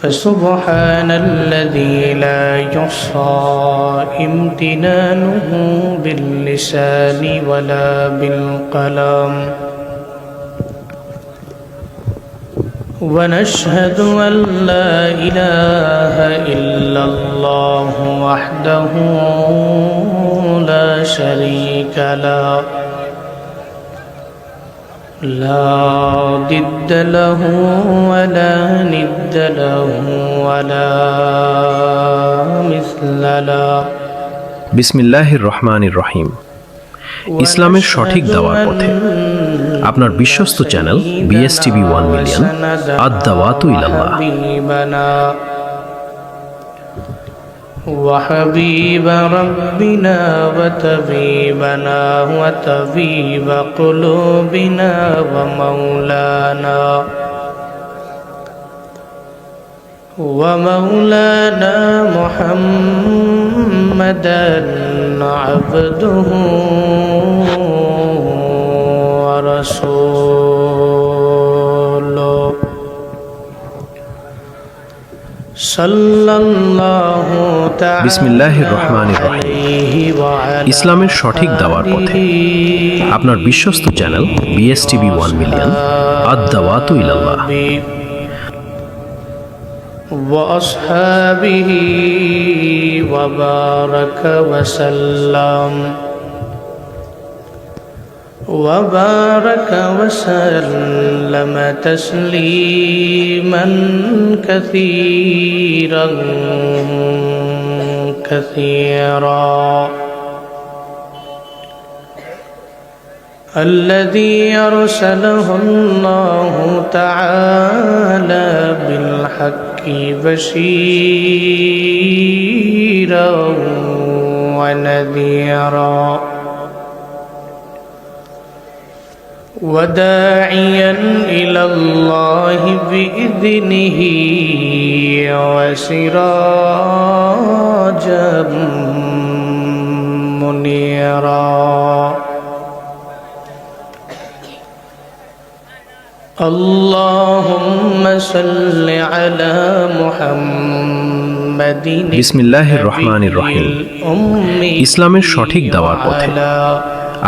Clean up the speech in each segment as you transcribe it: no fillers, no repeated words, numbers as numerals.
فسبحان الذي لا يحصى امتنانه باللسان ولا بالقلم ونشهد أن لا إله إلا الله وحده لا شريك له لا ضد له ولا ند له ولا مثل له বিসমিল্লাহির রহমানির রহিম। ইসলামের সঠিক দাওয়ার পথে আপনার বিশ্বস্ত চ্যানেল বিএসটিভি 1 মিলিয়ন আদ-দাওয়াতু ইলাল্লাহ। وحبيب ربنا وطبيبنا وطبيب قلوبنا ومولانا محمدا عبده ورسوله صلى الله تعالى বিসমিল্লাহির রহমানির রহিম। ইসলামের সঠিক দাওয়ার পথে আপনার বিশ্বস্ত চ্যানেল বিএসটিভি 1 মিলিয়ন আদ-দাওয়াতু ইলাল্লাহ। وأصحابه وبارك وسلم تسليما كثيرا الذي أرسله الله تعالى بالحق بشيرا ونذيرا وداعيا إلى الله بإذنه وسراجا منيرا اللهم صل على محمد বিসমিল্লাহির রহমানির রহিম। ইসলামের সঠিক দাওয়ার পথে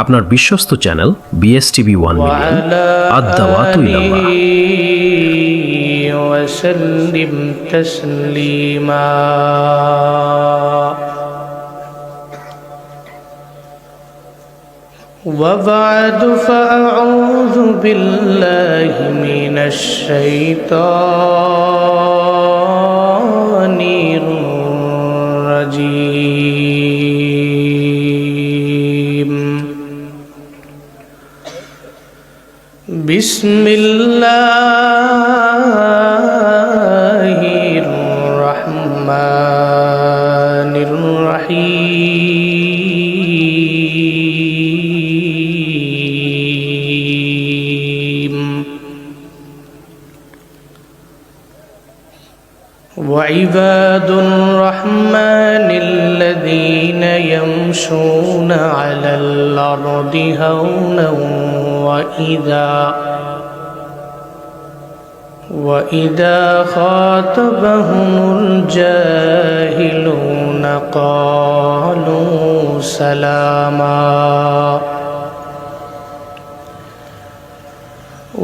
আপনার বিশ্বস্ত চ্যানেল বিএসটিভি 1 মিলিয়ন আদ-দাওয়াতু ইলাল্লাহ। وسلم تسليما وبعد فأعوذ بالله من الشيطان الرجيم بسم الله الرحمن الرحيم وعباد الرحمن الذين يمشون على الأرض هونا وإذا خاطبهم الجاهلون قالوا سلاما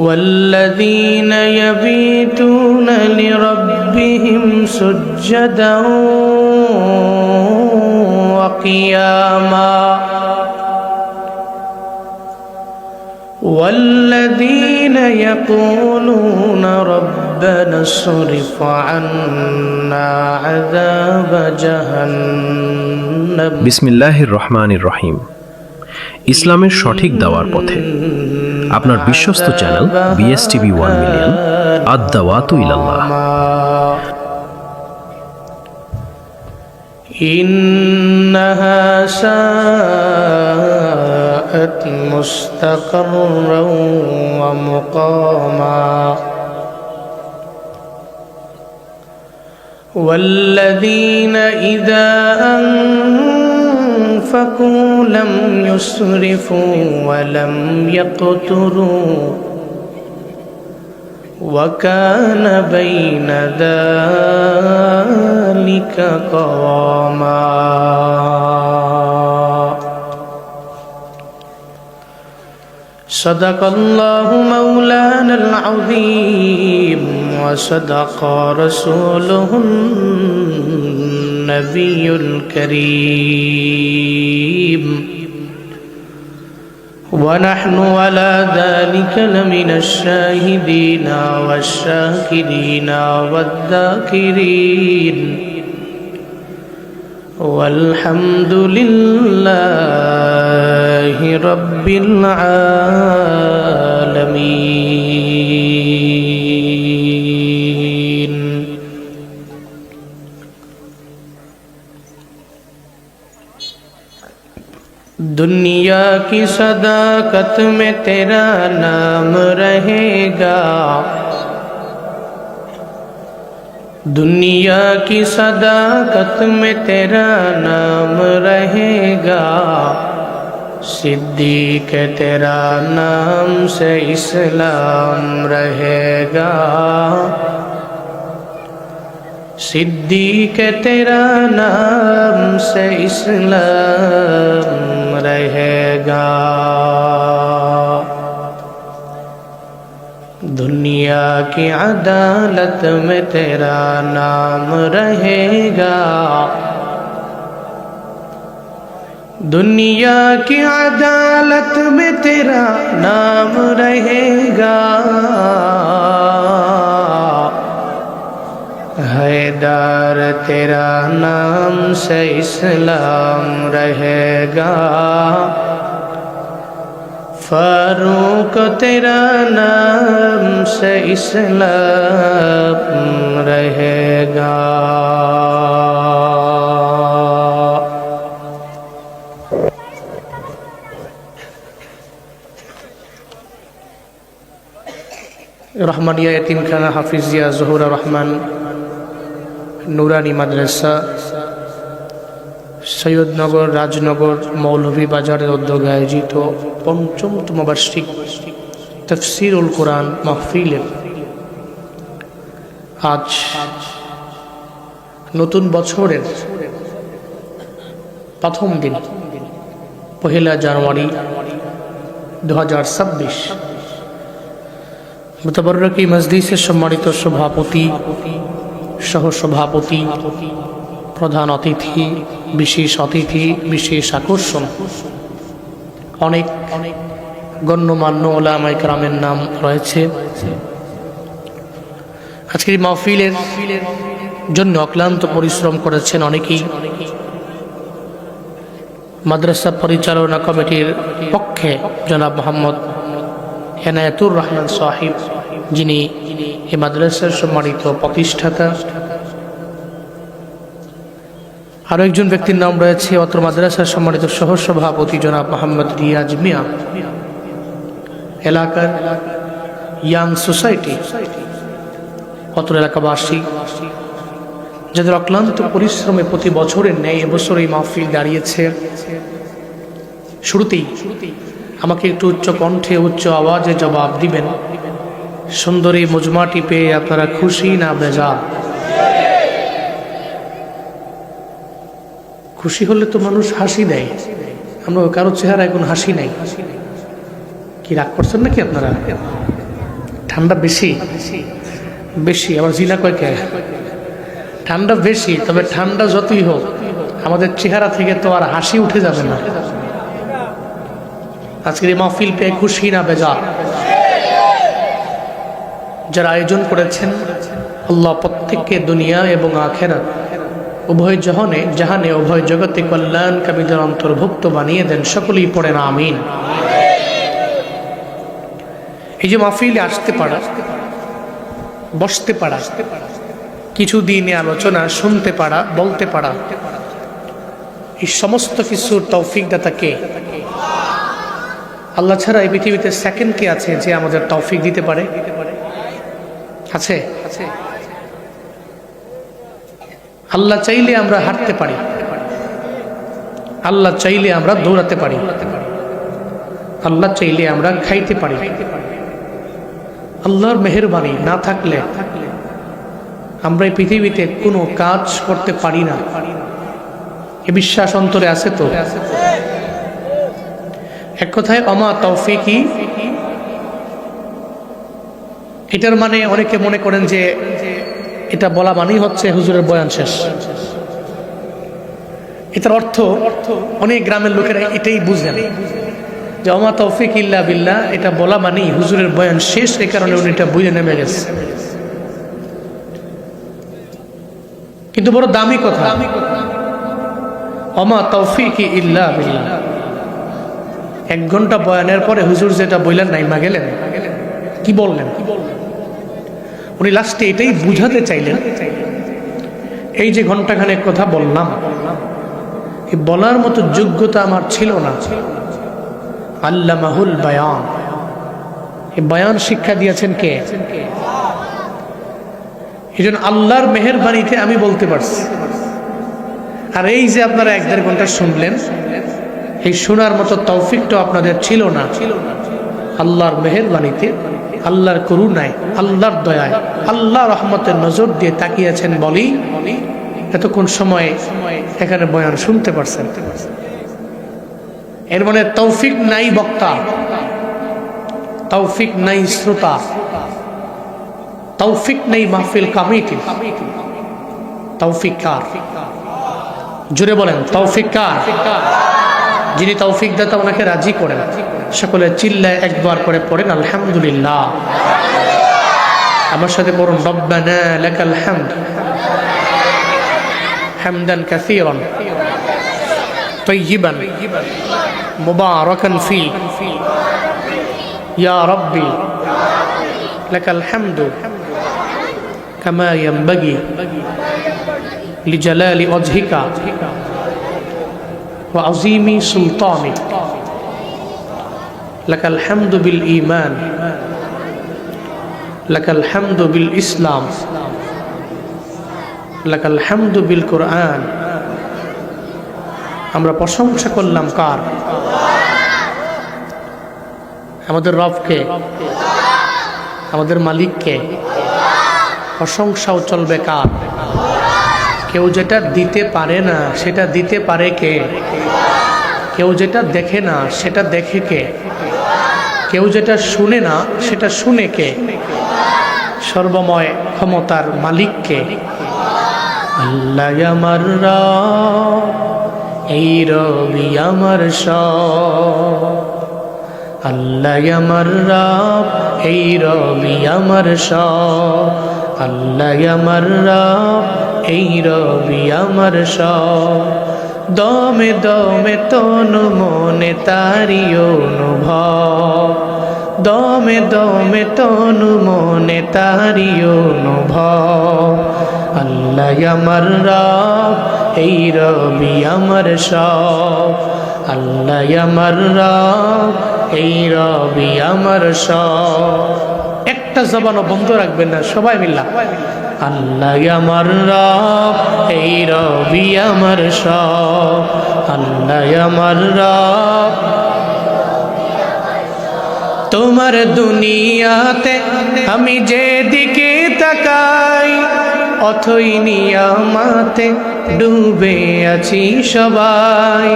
والذين يبيتون لربهم سجدا وقياما والذين يقولون ربنا اصرف عنا عذاب جهنم বিসমিল্লাহির রহমানির রহিম। ইসলামের সঠিক দাওয়ার পথে আপনার বিশ্বস্ত চ্যানেল বিএসটিভি 1 মিলিয়ন আদ-দাওয়াতু ইলাল্লাহ। إنها ساءت مستقرا ومقاما والذين إذا أنفقوا لم يسرفوا ولم يقتروا وكان بين ذلك قواما صدق الله مولانا العظيم وصدق رسوله النبي الكريم ونحن على ذلك لمن الشاهدين والشاكرين والذاكرين والحمد لله رب العالمين दुनिया की सदाकत में तेरा नाम रहेगा दुनिया की सदाकत में तेरा नाम रहेगा सिद्दीक तेरा नाम से इस्लाम रहेगा सिद्दीक तेरा नाम से इस्लाम रहेगा दुनिया की अदालत में तेरा नाम रहेगा दुनिया की अदालत में तेरा नाम रहेगा हैदर तेरा नाम से इस्लाम रहेगा फारूक तेरा नाम से इस्लाम रहेगा रहमानिया यतीमखाना हाफिजिया ज़हुरा रहमान নুরানি মাদ্রাসা সৈয়দনগর রাজনগর মৌলভীবাজারের উদ্যোগে আয়োজিত পঞ্চমতম বার্ষিক তাফসীরুল কোরআন মাহফিলের আজ নতুন বছরের প্রথম দিন 1 জানুয়ারি 2026 মুতাবাররকি মজলিসের সম্মানিত সভাপতি সহসভাপতি প্রধান অতিথি বিশেষ আকর্ষণ অনেক গণ্যমান্য ওলামায়ে কেরামের নাম রয়েছে আজকের মাহফিলের জন্য অক্লান্ত পরিশ্রম করেছেন অনেকেই মাদ্রাসা পরিচালনা কমিটির পক্ষে জনাব মোহাম্মদ এনায়েতুর রহমান সাহিব যিনি এই মাদ্রাসার সম্মানিত প্রতিষ্ঠাতা আরো একজন ব্যক্তির নাম রয়েছে অত্র মাদ্রাসার সম্মানিত সহসভাপতি জনাব মোহাম্মদ রিয়াজ মিয়া এলাকার ইয়াং সোসাইটি অত্র এলাকাবাসী যাদের অক্লান্ত পরিশ্রমে প্রতি বছরের ন্যায় এবছর এই মাহফিল দাঁড়িয়েছে শুরুতেই আমাকে একটু উচ্চ কণ্ঠে উচ্চ আওয়াজে জবাব দিবেন সুন্দরী মজমাটি পেয়ে আপনারা খুশি না বেজার খুশি হলে তো মানুষ হাসি দেয় আমরা কারো চেহারায় কোনো হাসি নাই কি রাগ করছেন নাকি আপনারা ঠান্ডা বেশি বেশি আবার জিনা কয় কে ঠান্ডা বেশি তবে ঠান্ডা যতই হোক আমাদের চেহারা থেকে তো আর হাসি উঠে যাবে না আজকের এই মাহফিল পেয়ে খুশি না বেজার যারা আয়োজন করেছেন আল্লাহ প্রত্যেককে দুনিয়া এবং আখিরাত উভয় জাহানে উভয় জগতে কল্যাণ কামীদের অন্তর্ভুক্ত বানিয়ে দেন সকলেই পড়েন আমিন এই যে মাহফিলে আসতে পারা বসতে পারা কিছু দিনে আলোচনা শুনতে পারা বলতে পারা এই সমস্ত কিছুর তৌফিক দাতা কে আল্লাহ ছাড়া এই পৃথিবীতে সেকেন্ড কে আছে যে আমাদের তৌফিক দিতে পারে আছে আল্লাহ চাইলে আমরা হাঁটতে পারি আল্লাহ চাইলে আমরা দৌড়াতে পারি আল্লাহ চাইলে আমরা খাইতে পারি আল্লাহর মেহেরবানি না থাকলে আমরা এই পৃথিবীতে কোনো কাজ করতে পারি না। এ বিশ্বাস অন্তরে আছে তো? এক কথায় অমা তৌফিকি, এটার মানে অনেকে মনে করেন যে এটা বলা মানেই হচ্ছে হুজুরের বয়ান শেষ। এটার অর্থ অনেক গ্রামের লোকেরা এটাই বুঝেন যে অমা তৌফিক ইল্লা বিল্লাহ, এটা বলা মানেই হুজুরের বয়ান শেষ, এই কারণে উনি এটা বুঝে নেমে গেছে। কিন্তু বড় দামি কথা, অমা তৌফিক ইল্লা বিল্লাহ। 1 ঘন্টা বয়ানের পরে হুজুর যেটা বললেন নাইমা গেলেন, কি বললেন? উনি লাস্টে এটাই বুঝাতে চাইলেন, এই যে ঘন্টাখানেক কথা বললাম, এই বলার মতো যোগ্যতা আমার ছিল না। আল্লামাহুল বায়ান, এই বয়ান শিক্ষা দিয়েছেন কে? এই জন্য আল্লাহর মেহেরবানিতে আমি বলতে পারছি। আর এই যে আপনারা 1-1.5 ঘন্টা শুনলেন, এই শোনার মতো তৌফিকটা আপনাদের ছিল না। আল্লাহর মেহেরবানিতে, আল্লাহর করুণায়, আল্লাহর দয়ায়, আল্লাহ রহমতের নজর দিয়ে তাকিয়েছেন বলি এতক্ষণ সময় এখানে বয়ান শুনতে পারছেন। এর মানে তৌফিক নাই বক্তা, তৌফিক নাই শ্রোতা, তৌফিক নেই মাহফিল কমিটি। তৌফিক কার? জুড়ে বলেন তৌফিক কার? যিনি তৌফিক দাতা ওনাকে রাজি করেন। সকলে চিল্লায় একবার করে পড়েন আলহামদুলিল্লাহ। আমার সাথে পড়ুন রব্বানা লাকাল হামদ হামদান কাসীরান তাইয়িবান মুবারাকান ফি ইয়া রাব্বি লাকাল হামদু কামা ইয়ানবাগি লিজালালি ওয়াজহিকা ওয়া আযীমি সুলতানিক লাকাল হামদু বিল ঈমান লাকাল হামদু বিল ইসলাম লাকাল হামদু বিল কুরআন। আমরা প্রশংসা করলাম কার? আমাদের রবকে, আমাদের মালিককে। প্রশংসাও চলবে কার? কেউ যেটা দিতে পারে না সেটা দিতে পারে কে? কেউ যেটা দেখে না সেটা দেখে কে? কেউ যেটা শুনে না সেটা শুনে কে? সর্বময় ক্ষমতার মালিককে। আল্লাহ আমার রব, এই রবি আমার সব। আল্লাহ আমার রব, এই রবি আমার সব। আল্লাহ আমার রব, এই রবি আমার সব। দমে দমে তনু মনে তারি অনুভব। দমে দমে তনু মনে তারি অনুভব। আল্লাহ আমার রব, এই রবি আমার সব। আল্লাহ আমার রব, এই রবি আমার সব। একটা জবানও বন্ধ রাখবেন না, সবাই মিল্লা আল্লাহ আমার রব, এই রবি আমার সব। আল্লাহ আমার রব। তোমার দুনিয়াতে আমি যেদিকে তাকাই, অথই নিয়ামতে ডুবে আছি সবাই।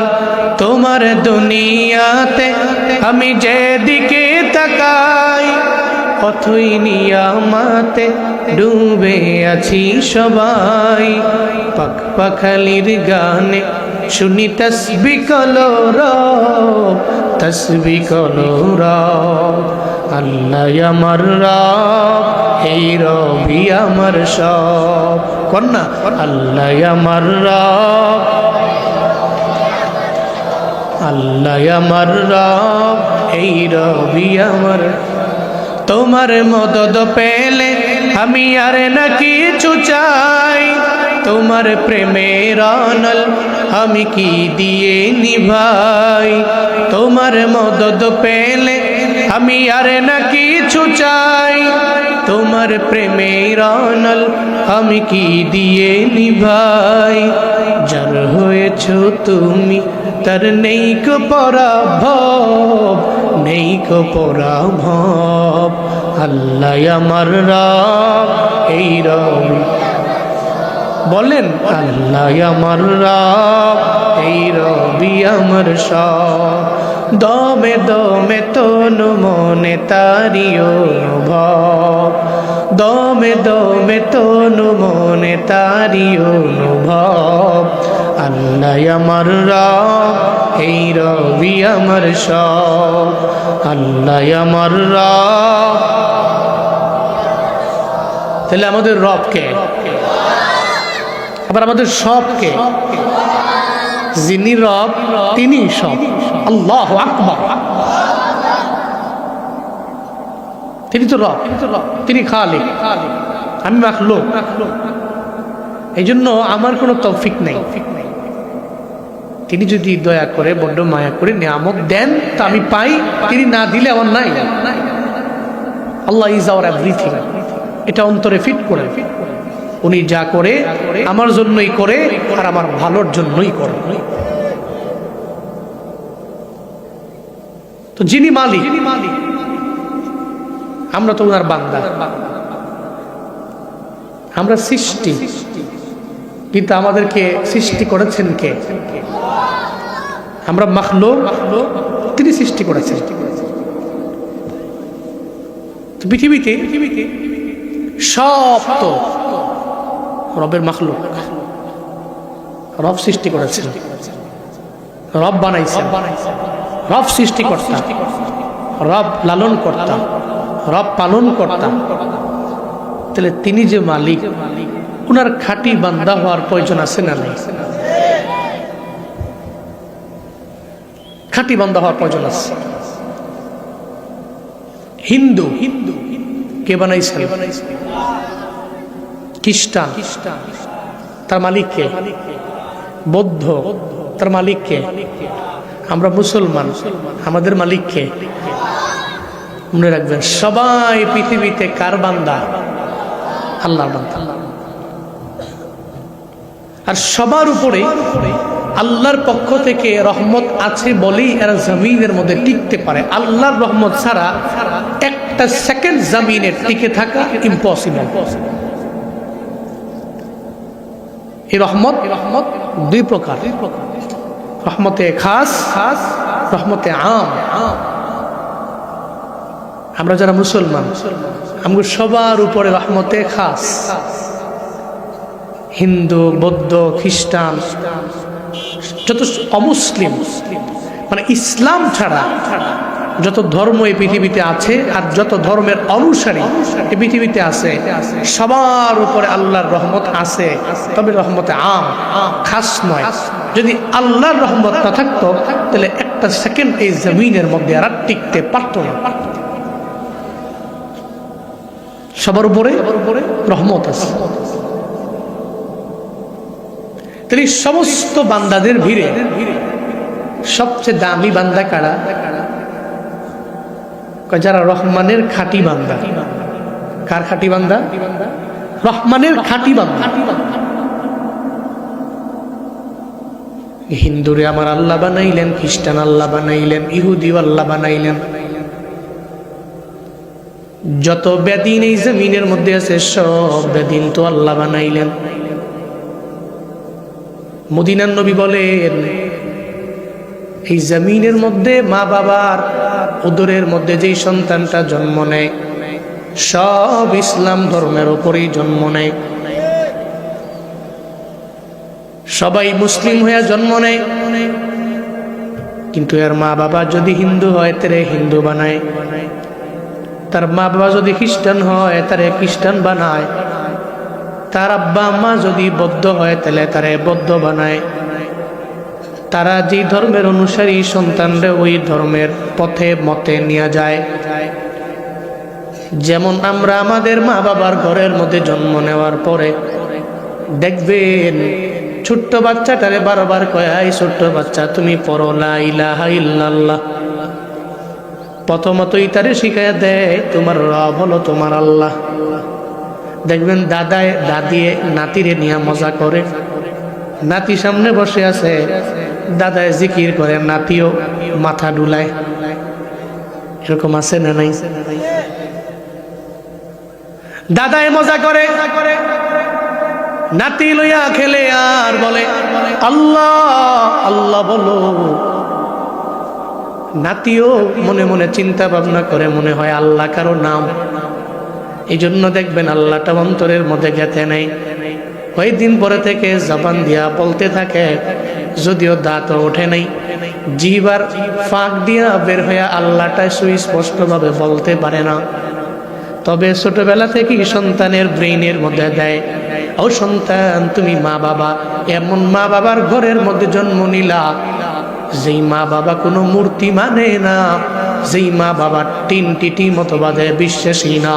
তোমার দুনিয়াতে আমি যেদিকে তাকাই, অথই নিয়ামতে ডুবে আছি সবাই। পাখ পাখালির গানে শুনি তসবিহ কলো রব, তসবিহ কলো রব। আল্লাহ আমার রব, এই রবি আমার সব। কন্যা আল্লাহ আমার রব, আল্লাহ আমার রব, এই রবি আমার। তোমার মদদ পেলে আমি আর না কিছু চাই। তোমার প্রেমের অনল আমি কি দিয়ে নিভাই। তোমার মদদ পেলে আমি আর না কিছু চাই। তোমার প্রেমের অনল আমি কি দিয়ে নিভাই। যার হয়েছ তুমি তার নেই কো পরাভব, নেই কো পরাভব। আল্লাহ আমার রব, এই রবি বলেন আল্লাহ আমার রব, এই রবি আমার সব। দমে দমে তনু মনে তারি অনুভব, দমে দমে তনু মনে তারি অনুভব। আল্লাহ আমার রব, এই রবি আমার সব। আল্লাহ আমার রব। তাহলে আমাদের রবকে, আবার আমাদের সবকে, যিনি রব তিনি সব। আল্লাহু আকবার। তিনি তো রব, তিনি খালিক, আমি মাখলুক। এই জন্য আমার কোনো তৌফিক নেই। তিনি যদি দয়া করে বড্ড মায়া করে নিয়ামত দেন তা আমি পাই, তিনি না দিলে আমার নাই। আল্লাহ ইজ আওয়ার এভরিথিং, এটা অন্তরে ফিট করে। উনি যা করে আমার জন্যই করে, আর আমার ভালোর জন্যই করে। তো যিনি মালিক, আমরা তো ওনার বান্দা, আমরা সৃষ্টি, কিন্তু আমাদেরকে সৃষ্টি করেছেন কে? আমরা মাখলুক, তিনি সৃষ্টি করেছেন। পৃথিবীতে সব তো রবের মাখলুক, রব সৃষ্টি করেছেন, রব বানাইছেন, রব সৃষ্টিকর্তা, রব লালন কর্তা, রব পালন কর্তা। তাহলে তিনি যে মালিক, উনার খাঁটি বান্দা হওয়ার প্রয়োজন আছে না নাই? খাঁটি বান্দা হওয়ার প্রয়োজন আছে। হিন্দু কে বানাইছেন? খ্রিস্টান, তার মালিক কে? বৌদ্ধ, তার মালিক কে? আমরা মুসলমান, আমাদের মালিক কে? মনে রাখবেন, সবাই পৃথিবীতে কার বান্দা? আল্লাহর বান্দা। আর সবার উপরে আল্লাহর পক্ষ থেকে রহমত আছে বলেই এরা জমিনের মধ্যে টিকতে পারে। আল্লাহর রহমত ছাড়া একটা সেকেন্ড জমিনে টিকে থাকা ইম্পসিবল। এই রহমত দুই প্রকার, রহমতে খাস, রহমতে আম। আমরা যারা মুসলমান, আমরা সবার উপরে রহমতে খাস। হিন্দু, বৌদ্ধ, খ্রিস্টান, যত অমুসলিম, মানে ইসলাম ছাড়া যত ধর্ম এই পৃথিবীতে আছে, আর যত ধর্মের অনুসারী এই পৃথিবীতে আছে, সবার উপরে আল্লাহর রহমত আছে, তবে রহমতে আম, খাস নয়। যদি আল্লাহর রহমত না থাকতো, তাহলে একটা সেকেন্ড এই জমিনের মধ্যে আর টিকতে পারতো না। সবার উপরে রহমত আছে। তাহলে সমস্ত বান্দাদের ভিড়ে সবচেয়ে দামি বান্দা কারা? যারা রহমানের খাঁটি বান্দা। কার খাঁটি বান্দা? রহমানের খাঁটি বান্দা। হিন্দুরে আমার আল্লাহ বানাইলেন, খ্রিস্টান আল্লাহ বানাইলেন, ইহুদিও আল্লাহ বানাইলেন। যত বেদিন এই জমিনের মধ্যে আছে, সব বেদিন তো আল্লাহ বানাইলেন। মদিনার নবী বলেন, এই জমিনের মধ্যে মা বাবার উদরের মধ্যে যেই সন্তানটা জন্ম নেয়, সব ইসলাম ধর্মের উপরেই জন্ম নেয়। সবাই মুসলিম হয়ে জন্ম নেয়, কিন্তু এর মা বাবা যদি হিন্দু হয় তারে হিন্দু বানায়, তার মা বাবা যদি খ্রিস্টান হয় তারে খ্রিস্টান বানায়, তার আব্বা আম্মা যদি বৌদ্ধ হয় তাহলে তারে বৌদ্ধ বানায়। তারা যে ধর্মের অনুসারী সন্তানরা ওই ধর্মের পথে মতে নিয়ে যায়। যেমন আমরা আমাদের মা বাবার ঘরের মধ্যে জন্ম নেওয়ার পরে দেখবেন ছোট্ট বাচ্চাটারে বারবার কয়, আই ছোট্ট বাচ্চা তুমি পড়ো লা ইলাহা ইল্লাল্লাহ। প্রথমতই তারে শিখাইয়া দেয় তোমার রব হলো তোমার আল্লাহ। দেখবেন দাদায় দাদিয়ে নাতিরে নিয়ে মজা করে, নাতি সামনে বসে আছে, দাদায় জিকির করে, নাতিও মাথা ডুলায়। এরকম আছে না নাই? দাদায় মজা করে, নাতি লইয়া খেলে আর বলে আল্লাহ আল্লাহ বলো। নাতিও মনে মনে চিন্তা ভাবনা করে, মনে হয় আল্লাহ কারো নাম। এই জন্য দেখবেন আল্লাহটা অন্তরের মধ্যে গেঁথে নেই। কয়েকদিন পরে থেকে জবান দিয়া বলতে থাকে, যদিও দাঁতও ওঠে নাই, জিহ্বার ফাঁক দিয়া বের হইয়া আল্লাহটা সুস্পষ্ট ভাবে বলতে পারে না। তবে ছোটবেলা থেকেই সন্তানের ব্রেইনের মধ্যে দেয়, ও সন্তান তুমি মা বাবা, এমন মা বাবার ঘরের মধ্যে জন্ম নিলা যেই মা বাবা কোনো মূর্তি মানে না, যেই মা বাবা টিটি মতো বাদে বিশ্বাসী না,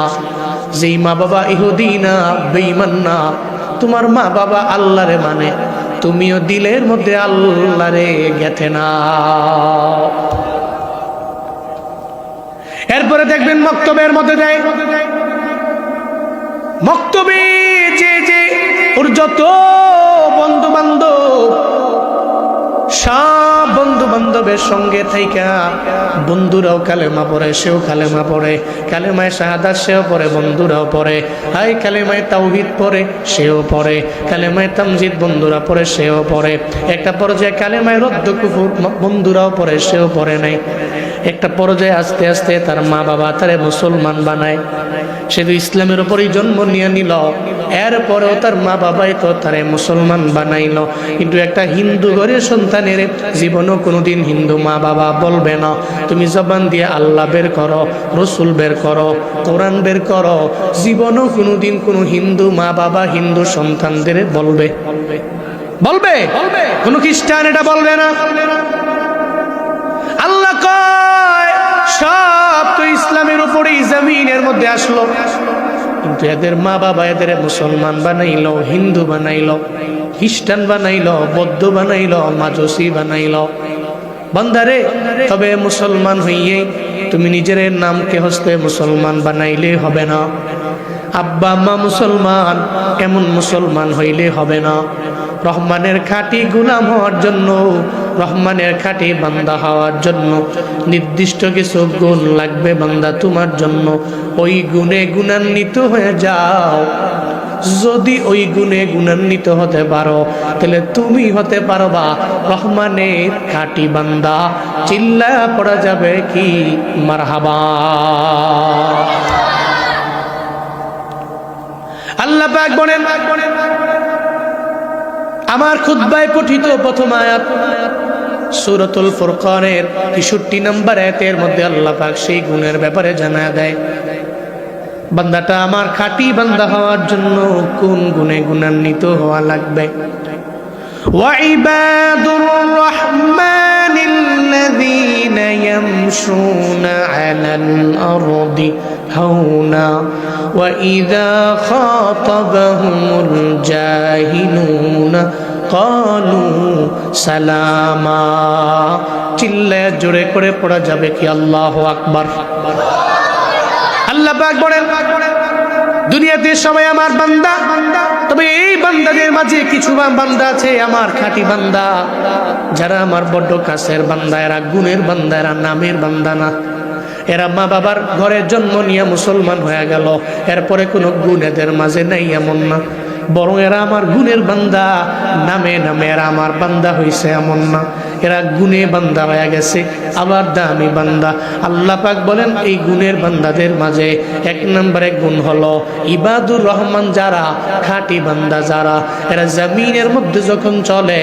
যেই মা বাবা ইহুদি না, বেঈমান না, তোমার মা বাবা আল্লাহরে মানে, তুমিও দিলের মধ্যে আল্লাহরে গেথে না। এরপরে দেখবেন মক্তবের মধ্যে দেয়, মক্তবে যে ওর যত বন্ধু বান্ধব, সব বন্ধু বান্ধবের সঙ্গে থাইকা বন্ধুরাও কালেমা পড়ে, সেও কালেমা পড়ে, কালেমায় শাহাদাত সেও পড়ে, বন্ধুরাও পড়ে, হাই কালেমায় তাওহীদ পড়ে সেও পড়ে, কালেমায় তামজিদ বন্ধুরা পড়ে সেও পড়ে, একটা পর্যায়ে কালেমায় রদ্দ কুফর বন্ধুরাও পড়ে সেও পড়ে নাই, একটা পর্যায়ে আস্তে আস্তে তার মা বাবা তারে মুসলমান বানায়। সে তো ইসলামের উপরই জন্ম নিয়ে নিল, এরপরেও তার মা বাবাই তো তারে মুসলমান বানাইল। কিন্তু একটা হিন্দু ঘরের সন্তানের জীবনও কোনোদিন হিন্দু মা বাবা বলবে না। তুমি জবান দিয়ে আল্লাহ বের করো, রসুল বের করো, কোরআন বের করো, জীবনও কোনোদিন কোনো হিন্দু মা বাবা হিন্দু সন্তানদের বলবে বলবে কোনো খ্রিস্টান এটা বলবে না। আল্লাহ কয় সব তো ইসলামের উপরেই জমিনের মধ্যে আসলো, কিন্তু এদের মা বাবা এদের মুসলমান বানাইলো, হিন্দু বানাইলো, খ্রিস্টান বানাইলো, বৌদ্ধ বানাইলো, মাজুসি বানাইলো। বান্দারে, তবে মুসলমান হইয়ে তুমি নিজের নামকে হস্তে মুসলমান বানাইলে হবে না। আব্বা মা মুসলমান, এমন মুসলমান হইলে হবে না। রহমানের খাঁটি গোলাম হওয়ার জন্য, রহমানের খাঁটি বান্দা হওয়ার জন্য নির্দিষ্ট কিছু গুণ লাগবে বান্দা তোমার জন্য। ওই গুণে গুণান্বিত হয়ে যাও। যদি ওই গুণে গুণান্বিত হতে পারো, তাহলে তুমি হতে পারবা রহমানের খাঁটি বান্দা। চিল্লা পড়া যাবে কি মারহাবা। আল্লাহ পাক বলেন, আমার খুতবায় পঠিত প্রথম আয়াত সূরাতুল ফুরকানের ৬৩ নম্বর আয়াতের মধ্যে আল্লাহ পাক সেই গুণের ব্যাপারে জানায় দেয়। বান্দাটা আমার খাঁটি বান্দা হওয়ার জন্য কোন গুণে গুণান্বিত হওয়া লাগবে। ওয়াইবাদুর রাহমানিল্লাযীনা ইয়ামশুনা আলাল আরদি হাওনা ওয়া ইযা খাতাবাহুমুল জাহিলুনা ক্বালু সালামা। চিল্লায় জোরে করে পড়া যাবে কি আল্লাহু আকবার। আল্লাহ পাক বলেন, দুনিয়াতে সবাই আমার বান্দা, তবে এই বান্দাদের মাঝে কিছু বান্দা আছে আমার খাঁটি বান্দা, যারা আমার বড্ড কাছের বান্দা, এরা গুণের বান্দা, এরা নামের বান্দা না। এরা মা বাবার ঘরে জন্ম নিয়ে মুসলমান হয়ে গেল, এরপরে কোনো গুণ এদের মাঝে নেই এমন না, বরং এরা আমার গুণের বান্দা, নামে নামে এরা আমার বান্দা হইছে এমন না, এরা গুণে বান্দা হয়ে গেছে, আবার দামি বান্দা। আল্লাহ পাক বলেন এই গুণের বান্দাদের মাঝে এক নম্বরে গুণ হলো ইবাদুর রহমান, যারা খাঁটি বান্দা, যারা এরা জমিনের মধ্যে যখন চলে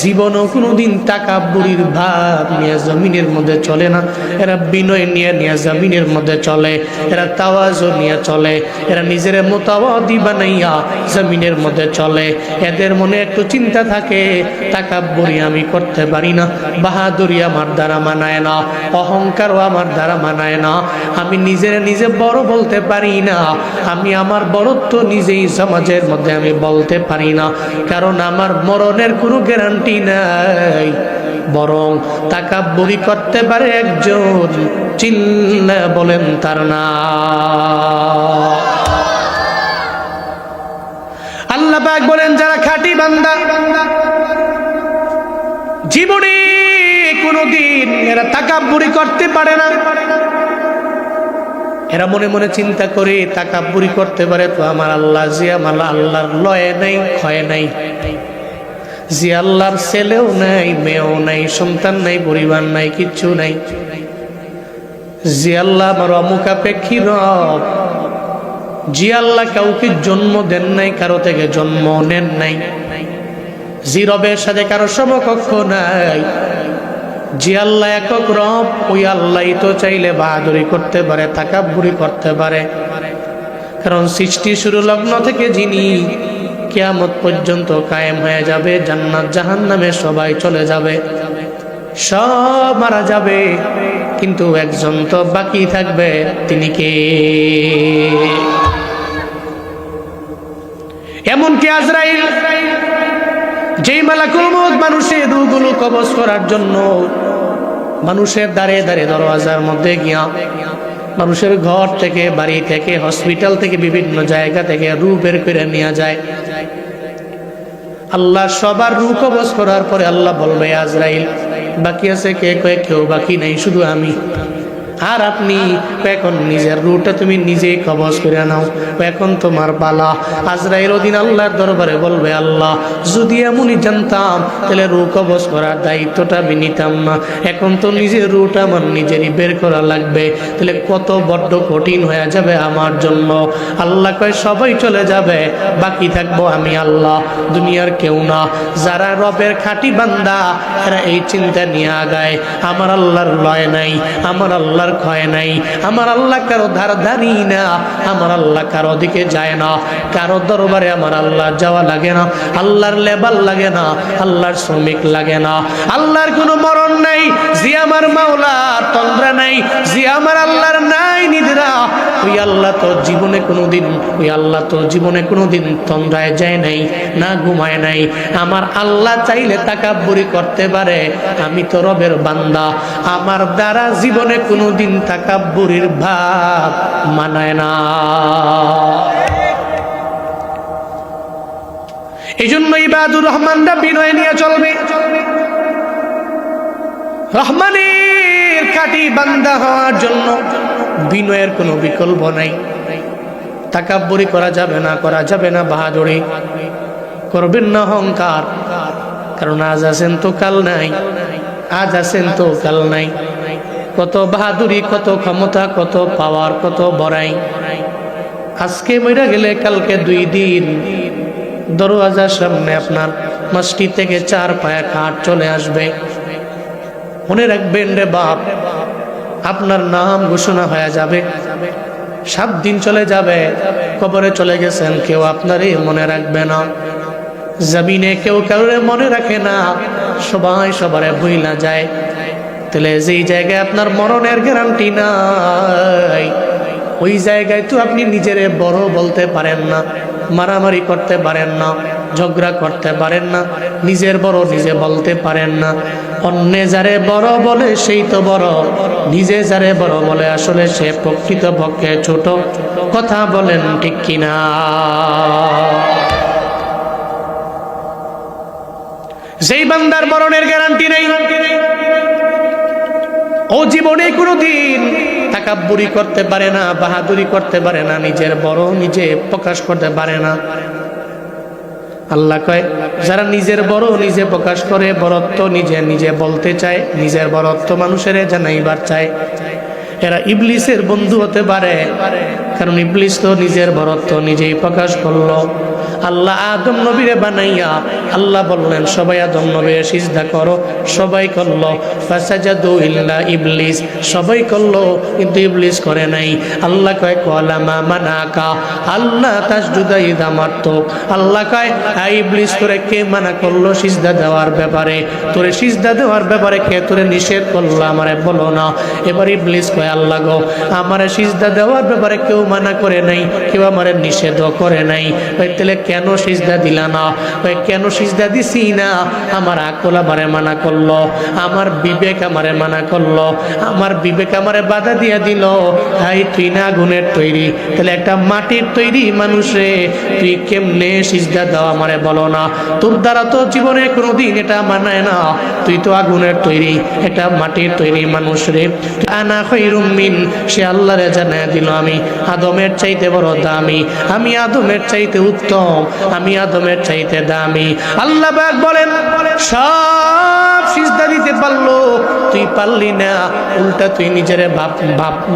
জীবনও কোনোদিন তাকাব্বুরির ভাব নিয়ে জমিনের মধ্যে চলে না, এরা বিনয় নিয়ে নিয়ে জমিনের মধ্যে চলে, এরা তাওয়াজু নিয়ে চলে, এরা নিজের মুতাওয়াদি বানাইয়া জমিনের মধ্যে চলে। এদের মনে একটু চিন্তা থাকে তাকাব্বুরি আমি করতে পারি না, বাহাদুরি আমার দ্বারা মানায় না, অহংকারও আমার দ্বারা মানায় না, আমি নিজে বড় বলতে পারি না, আমি আমার বড়ত্ব নিজেই সমাজের মধ্যে আমি বলতে পারি না, কারণ আমার মরণের কোনো গ্যারান্টি নাই। বরং তাকাব্বুরি করতে পারে একজন, চিল্লা বলেন তার নাম। আল্লাহ পাক বলেন যারা খাঁটি বান্দা, জীবনে কোনোদিন এরা তাকাব্বুরি করতে পারে না। এরা মনে মনে চিন্তা করে তাকাব্বুরি করতে পারে, তো আমার আল্লাহ যে আমার আল্লাহর লয়ে নাই, ক্ষয় নাই, যে আল্লাহর ছেলেও নাই, মেয়েও নাই, সন্তান নাই, পরিবার নাই, কিচ্ছু নাই, যে আল্লাহ আমার অমুখাপেক্ষী রব, যে আল্লাহ কাউকে জন্ম দেন নাই, কারো থেকে জন্ম নেন নাই, যে রবের সাথে কারো সমকক্ষ নাই, যে আল্লাহ একক রব, ওই আল্লাহই তো চাইলে বাহাদুরি করতে পারে, তাকাব্বুরি করতে পারে। কারণ সৃষ্টি শুরু লগ্ন থেকে যিনি কিয়ামত পর্যন্ত কায়েম হয়ে যাবে, জান্নাত জাহান্নামে সবাই চলে যাবে, সব মারা যাবে, কিন্তু একজন তো বাকি থাকবে, তিনি কে? এমনকি আজরাইল, যেই মালাকুল মউত মানুষের রূহগুলো কবজ করার জন্য মানুষের দাঁড়ে দাঁড়ে দরওয়াজার মধ্যে গিয়া মানুষের ঘর থেকে, বাড়ি থেকে, হসপিটাল থেকে, বিভিন্ন জায়গা থেকে রূহ বের করে নিয়ে যায়। আল্লাহ সবার রূহ কবজ করার পরে আল্লাহ বলবে, আজরাইল বাকি আছে কে? কয়ে কেউ বাকি নাই, শুধু আমি আর আপনি। এখন নিজের রূহটা তুমি নিজেই কবজ করে নাও, এখন তোমার পালা। আজরাইল ওদিন আল্লাহর দরবারে বলবে, আল্লাহ যদি এমনই জানতাম তাহলে রূহ কবজ করার দায়িত্বটা আমি নিতাম না, এখন তো নিজের রূহটা আমার নিজেরই বের করা লাগবে, তাহলে কত বড্ড কঠিন হয়ে যাবে আমার জন্য। আল্লাহ কয় সবাই চলে যাবে, বাকি থাকবো আমি আল্লাহ, দুনিয়ার কেউ না। যারা রবের খাঁটি বান্দা এরা এই চিন্তা নিয়ে আগায়, আমার আল্লাহর লয় নাই, আমার আল্লাহর ক্ষয় নাই, আমার আল্লাহ কারো ধারধারি না, আমার আল্লাহ কারো দিকে যায় না, কারো দরবারে আমার আল্লাহ যাওয়া লাগে না, আল্লাহর লেবাল লাগে না, আল্লাহর শ্রমিক লাগে না, আল্লাহর কোনো মরণ নাই, যে আমার মাওলার তন্দ্রা নাই, যে আমার আল্লাহর নাই নিদ্রা, ওই আল্লাহ তো জীবনে কোনোদিন, ওই আল্লাহ তো জীবনে কোনোদিন তন্দ্রায় যায় নাই, না ঘুমায় নাই। আমার আল্লাহ চাইলে তাকাব্বুরি করতে পারে, আমি তো রবের বান্দা, আমার দ্বারা জীবনে কোনোদিন তাকাব্বুরির ভাব মানায় না। এই জন্য ইবাদুর রহমানরা বিনয় নিয়ে চলবে। রহমানের খাঁটি বান্দা হওয়ার জন্য বিনয়ের কোনো বিকল্প নাই। তাকাব্বুরি করা যাবে না, করা যাবে না বাহাদুরি, করবেন না অহংকার, কারণ আজ আছেন তো কাল নাই, আজ আছেন তো কাল নাই। কত বাহাদুরি, কত ক্ষমতা, কত পাওয়ার, কত বড়াই, আজকে মইরা গেলে কালকে 2 দিন দরওয়াজার সামনে আপনার মসজিদ থেকে 4 পায়া কাঠ চলে আসবে। মনে রাখবেন রে বাপ, আপনার নাম ঘোষণা হয়ে যাবে, 7 দিন চলে যাবে, কবরে চলে গেছেন, কেউ আপনারই মনে রাখবে না, জমিনে কেউ কাউরে মনে রাখে না, সবাই সবারে ভুইলা যায়। তাহলে যেই জায়গায় আপনার মরণের গ্যারান্টি নাই, ওই জায়গায় তো আপনি নিজেরে বড় বলতে পারেন না, মারামারি করতে পারেন না, ঝগড়া করতে পারেন না, নিজের বড় নিজে বলতে পারেন না। অন্যে যারে বড় বলে সেই তো বড়, নিজে যারে বড় বলে আসলে সে প্রকৃত পক্ষে ছোট। কথা বলেন ঠিক কিনা? যেই বান্দার মরণের গ্যারান্টি নেই, ও জীবনে কোনোদিন তাকাব্বুরি করতে পারে না, বাহাদুরি করতে পারে না, নিজের বড় নিজে প্রকাশ করতে পারে না। আল্লাহ কয়, যারা নিজের বড় নিজে প্রকাশ করে, বড়ত্ব নিজে নিজে বলতে চায়, নিজের বড়ত্ব মানুষের জানাইবার চায়, এরা ইবলিসের বন্ধু হতে পারে। কারণ ইবলিস তো নিজের বড়ত্ব নিজেই প্রকাশ করলো। আল্লাহ আদম নবীরে বানাইয়া আল্লাহ বললেন সবাই আদম নবীরে সিজদা করো, সবাই করলো, ফাসাজাদু ইল্লা ইবলিস, সবাই করলো, কিন্তু ইবলিস করে নাই। আল্লাহ কয় ক্বালা মা মানাকা আল্লাহ তাসজুদা ইযা আমারতুক, আল্লাহ কয় আই ইবলিস তোরে কে মানা করলো সিজদা দেওয়ার ব্যাপারে, তোরে সিজদা দেওয়ার ব্যাপারে কে তোরে নিষেধ করলো আমারে বলো না। এবার ইবলিস কয় আল্লাহ গো, আমারে সিজদা দেওয়ার ব্যাপারে কেউ মানা করে নাই, কেউ আমারে নিষেধও করে নাই, তাহলে কেন সিজদা দিলা না? কেন সিজদা দিছি না? আমার আকল আমারে মানা করলো, আমার বিবেক আমারে মানা করলো, আমার বিবেক আমারে বাধা দিয়া দিল। হাই তুই না আগুনের তৈরি, তাহলে একটা মাটির তৈরি মানুষে তুই কেমনে সিজদা দাও আমারে বলো না? তোর দ্বারা তো জীবনে কোনোদিন এটা মানায় না, তুই তো আগুনের তৈরি, একটা মাটির তৈরি মানুষ রে। আনা খায়রুম মিন, সে আল্লাহরে জানায় দিল আমি আদমের চাইতে বড় দামি, আমি আদমের চাইতে উত্তম, আমি আদমের চাইতে দামি। আল্লাহ পাক বলেন সব সিজদা দিতে পারলো, তুই পারলি না, উল্টা তুই নিজের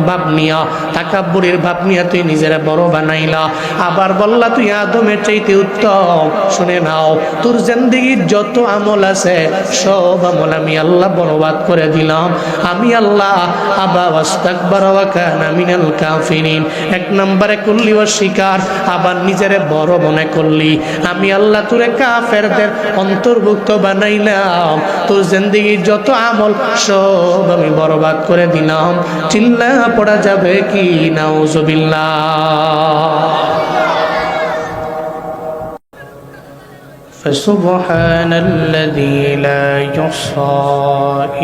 ভাব নিয়া, তাকাব্বুরের ভাব নিয়া তুই নিজের বড় বানাইলা। আবার বললা তুই আদমের চাইতে উত্তম। শুনে নাও, তোর জিন্দেগির যত আমল আছে সব আমল আমি আল্লাহ বরবাদ করে দিলাম। আমি আল্লাহ আবা ওয়াস্তাকবারা ওয়া কানা মিনাল কাফিরিন, এক নম্বরে করলি অস্বীকার, আবার নিজেরে বড় মনে করলি। আমি আল্লাহ তোরে কাফেরদের অন্তর্ভুক্ত বানাইলাম, তোর জিন্দেগির যত আমল সব আমি বরবাদ করে দিলাম। চিল্লা পড়া যাবে কি নাউজুবিল্লাহ। فسبحان الذي لا يحصى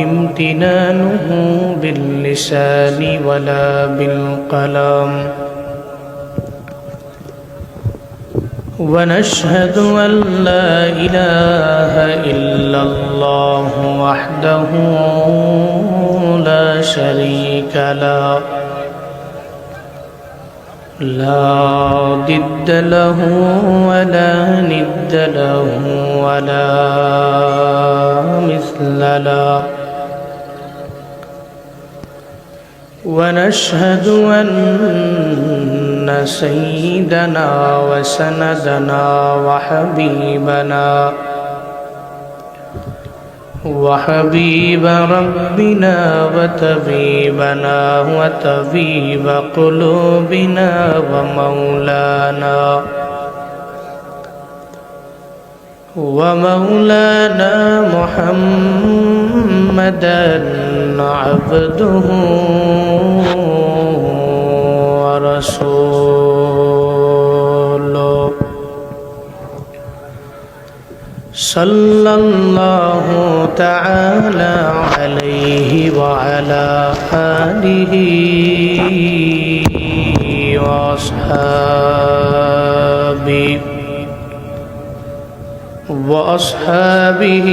امتنانه باللسان ولا بالقلم، ونشهد أن لا إله إلا الله وحده لا شريك له، لا ضد له ولا ند له ولا مثل له، ونشهد أن سيدنا وسندنا وحبيب ربنا وطبيب قلوبنا ومولانا محمدا عبده ورسوله، صلى الله تعالى عليه وعلى آله وأصحابه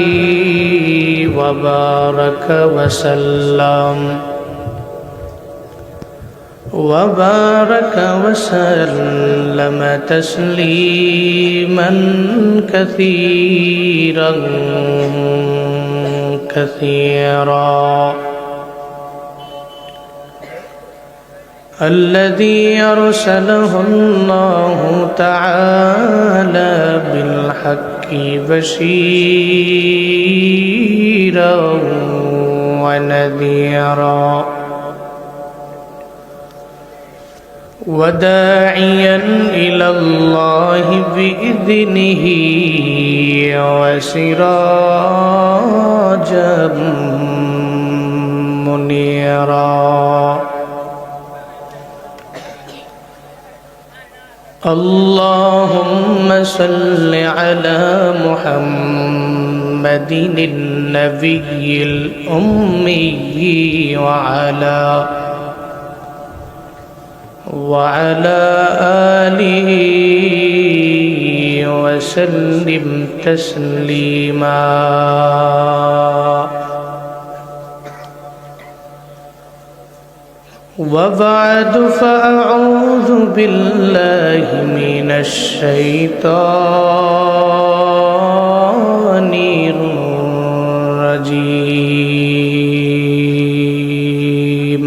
وبارك وسلم تسليما كثيرا الذي أرسله الله تعالى بالحق بشيرا ونذيرا وداعيا إلى الله بإذنه وسراجا منيرا. اللهم صل على محمد النبي الأمي وعلى آله وسلم تسليما. وبعد فأعوذ بالله من الشيطان الرجيم.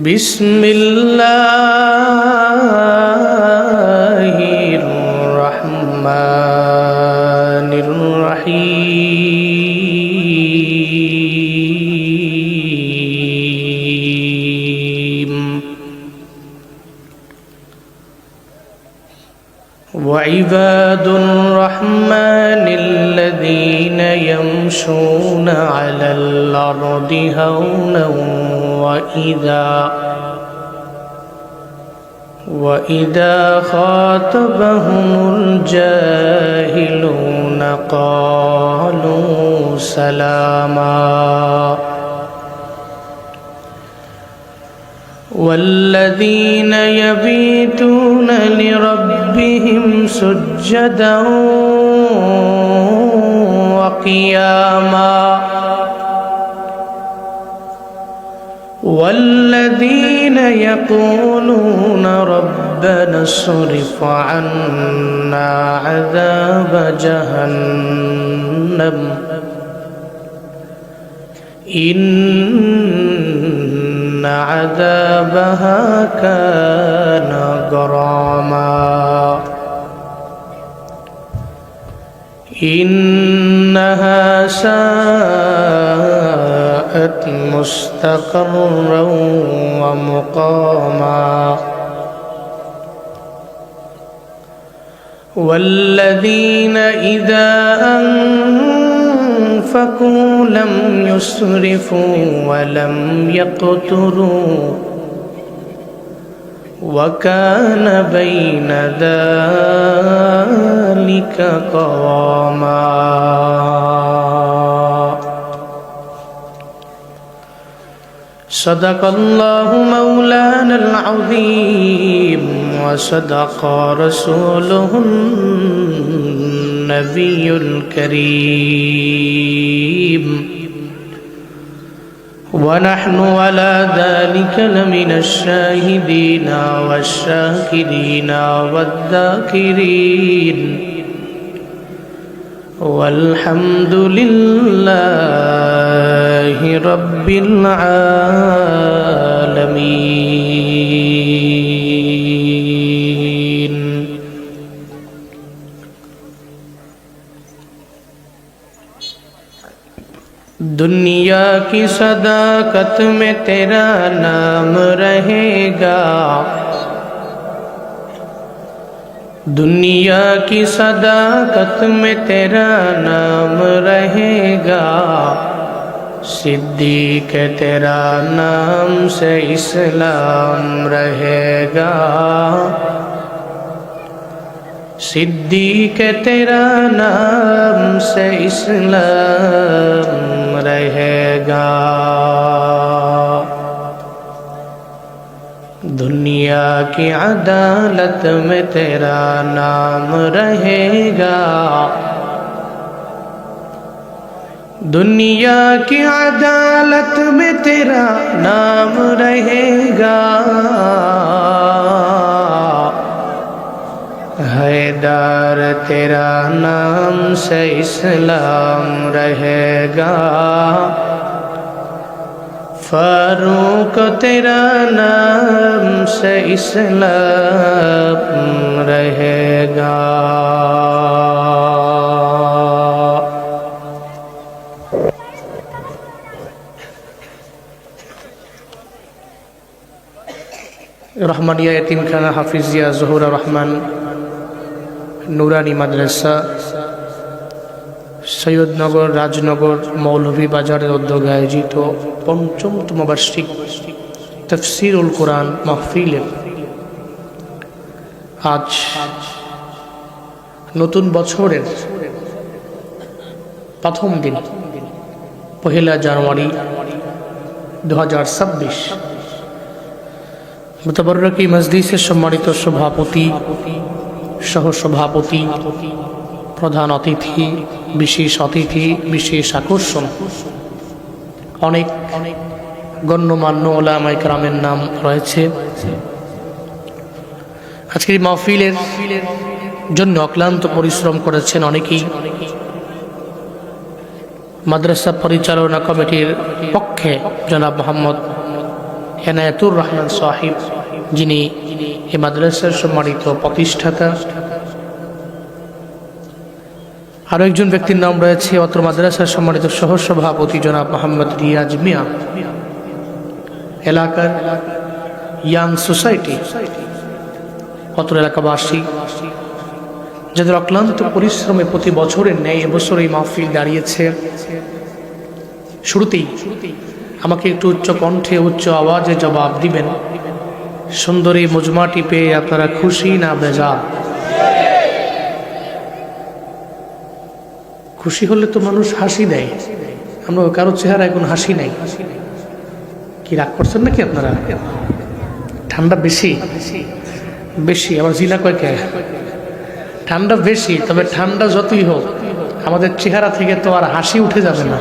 بسم الله الرحمن الرحيم. وعباد الرحمن الذين يمشون على الأرض هونا وإذا خاطبهم الجاهلون قالوا سلاما والذين يبيتون لربهم سجدا وقياما والذين يقولون ربنا اصرف عنا عذاب جهنم إن عذابها كان غراما إنها ساءت مستقرا ومقاما والذين إذا أنفقوا لم يسرفوا ولم يقتروا وكان بين ذلك قواما صدق الله مولانا العظيم وصدق رسوله النبي الكريم ونحن على ذلك لمن الشاهدين والشاكرين والذاكرين والحمد لله رب العالمين दुनिया की सदाकत में तेरा नाम रहेगा दुनिया की सदाकत में तेरा नाम रहेगा सिद्दीक तेरा नाम से इस्लाम रहेगा सिद्दीक तेरा नाम से इस्लाम रहेगा दुनिया की अदालत में तेरा नाम रहेगा दुनिया की अदालत में तेरा नाम रहेगा हैदर तेरा नाम से इस्लाम रहेगा फारूक तेरा नाम से इस्लाम रहेगा रहमानिया यतीमखाना हाफिजिया ज़हुरा रहमान নুরানি মাদ্রাসা সৈয়দনগর রাজনগর মৌলভীবাজারের উদ্যোগে আয়োজিত পঞ্চমতম বার্ষিক তাফসীরুল কোরআন মাহফিলের আজ নতুন বছরের প্রথম দিন 1 জানুয়ারি 2026 মুতাবাররকি মজলিসের সম্মানিত সভাপতি সহসভাপতি প্রধান অতিথি বিশেষ আকর্ষণ অনেক গণ্যমান্য ওলামা ইকরামের নাম রয়েছে। আজকের এই মাহফিলের জন্য অক্লান্ত পরিশ্রম করেছেন অনেকেই। মাদ্রাসা পরিচালনা কমিটির পক্ষে জনাব মোহাম্মদ এনায়েতুর রহমান সাহিব, যিনি এই মাদ্রাসার সম্মানিত প্রতিষ্ঠাতা। আরও একজন ব্যক্তির নাম রয়েছে অত্র মাদ্রাসার সম্মানিত সহসভাপতি জনাব মোহাম্মদ রিয়াজ মিয়া, এলাকার ইয়াং সোসাইটি, অত্র এলাকাবাসী, যাদের অক্লান্ত পরিশ্রমে প্রতি বছরের ন্যায় এবছর এই মাহফিল দাঁড়িয়েছে। শুরুতেই আমাকে একটু উচ্চ কণ্ঠে উচ্চ আওয়াজে জবাব দিবেন সুন্দরী মজমাটি পেয়ে আপনারা খুশি না বেজার? খুশি হলে তো মানুষ হাসি দেয়, আমরা কারো চেহারায় কোনো হাসি নাই। কি রাগ করছেন নাকি আপনারা? ঠান্ডা বেশি বেশি, আবার জিলা কয় কে? ঠান্ডা বেশি, তবে ঠান্ডা যতই হোক আমাদের চেহারা থেকে তো আর হাসি উঠে যাবে না।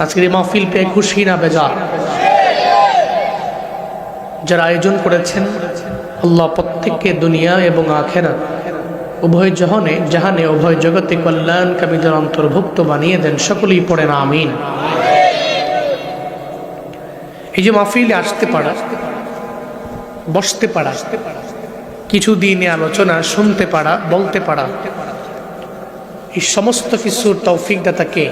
আজকের এই মাহফিল পেয়ে খুশি না বেজার? যারা আয়োজন করেছেন আল্লাহ প্রত্যেককে দুনিয়া এবং আখেরাত উভয় জাহানে উভয় জগতে কল্যাণকামীদের অন্তর্ভুক্ত বানিয়ে দেন। সকলেই পড়েন আমিন। এই যে মাহফিলে আসতে পারা, বসতে পারা, কিছু দিনে আলোচনা শুনতে পারা, বলতে পারা, এই সমস্ত কিছুর তৌফিক দাতা কে?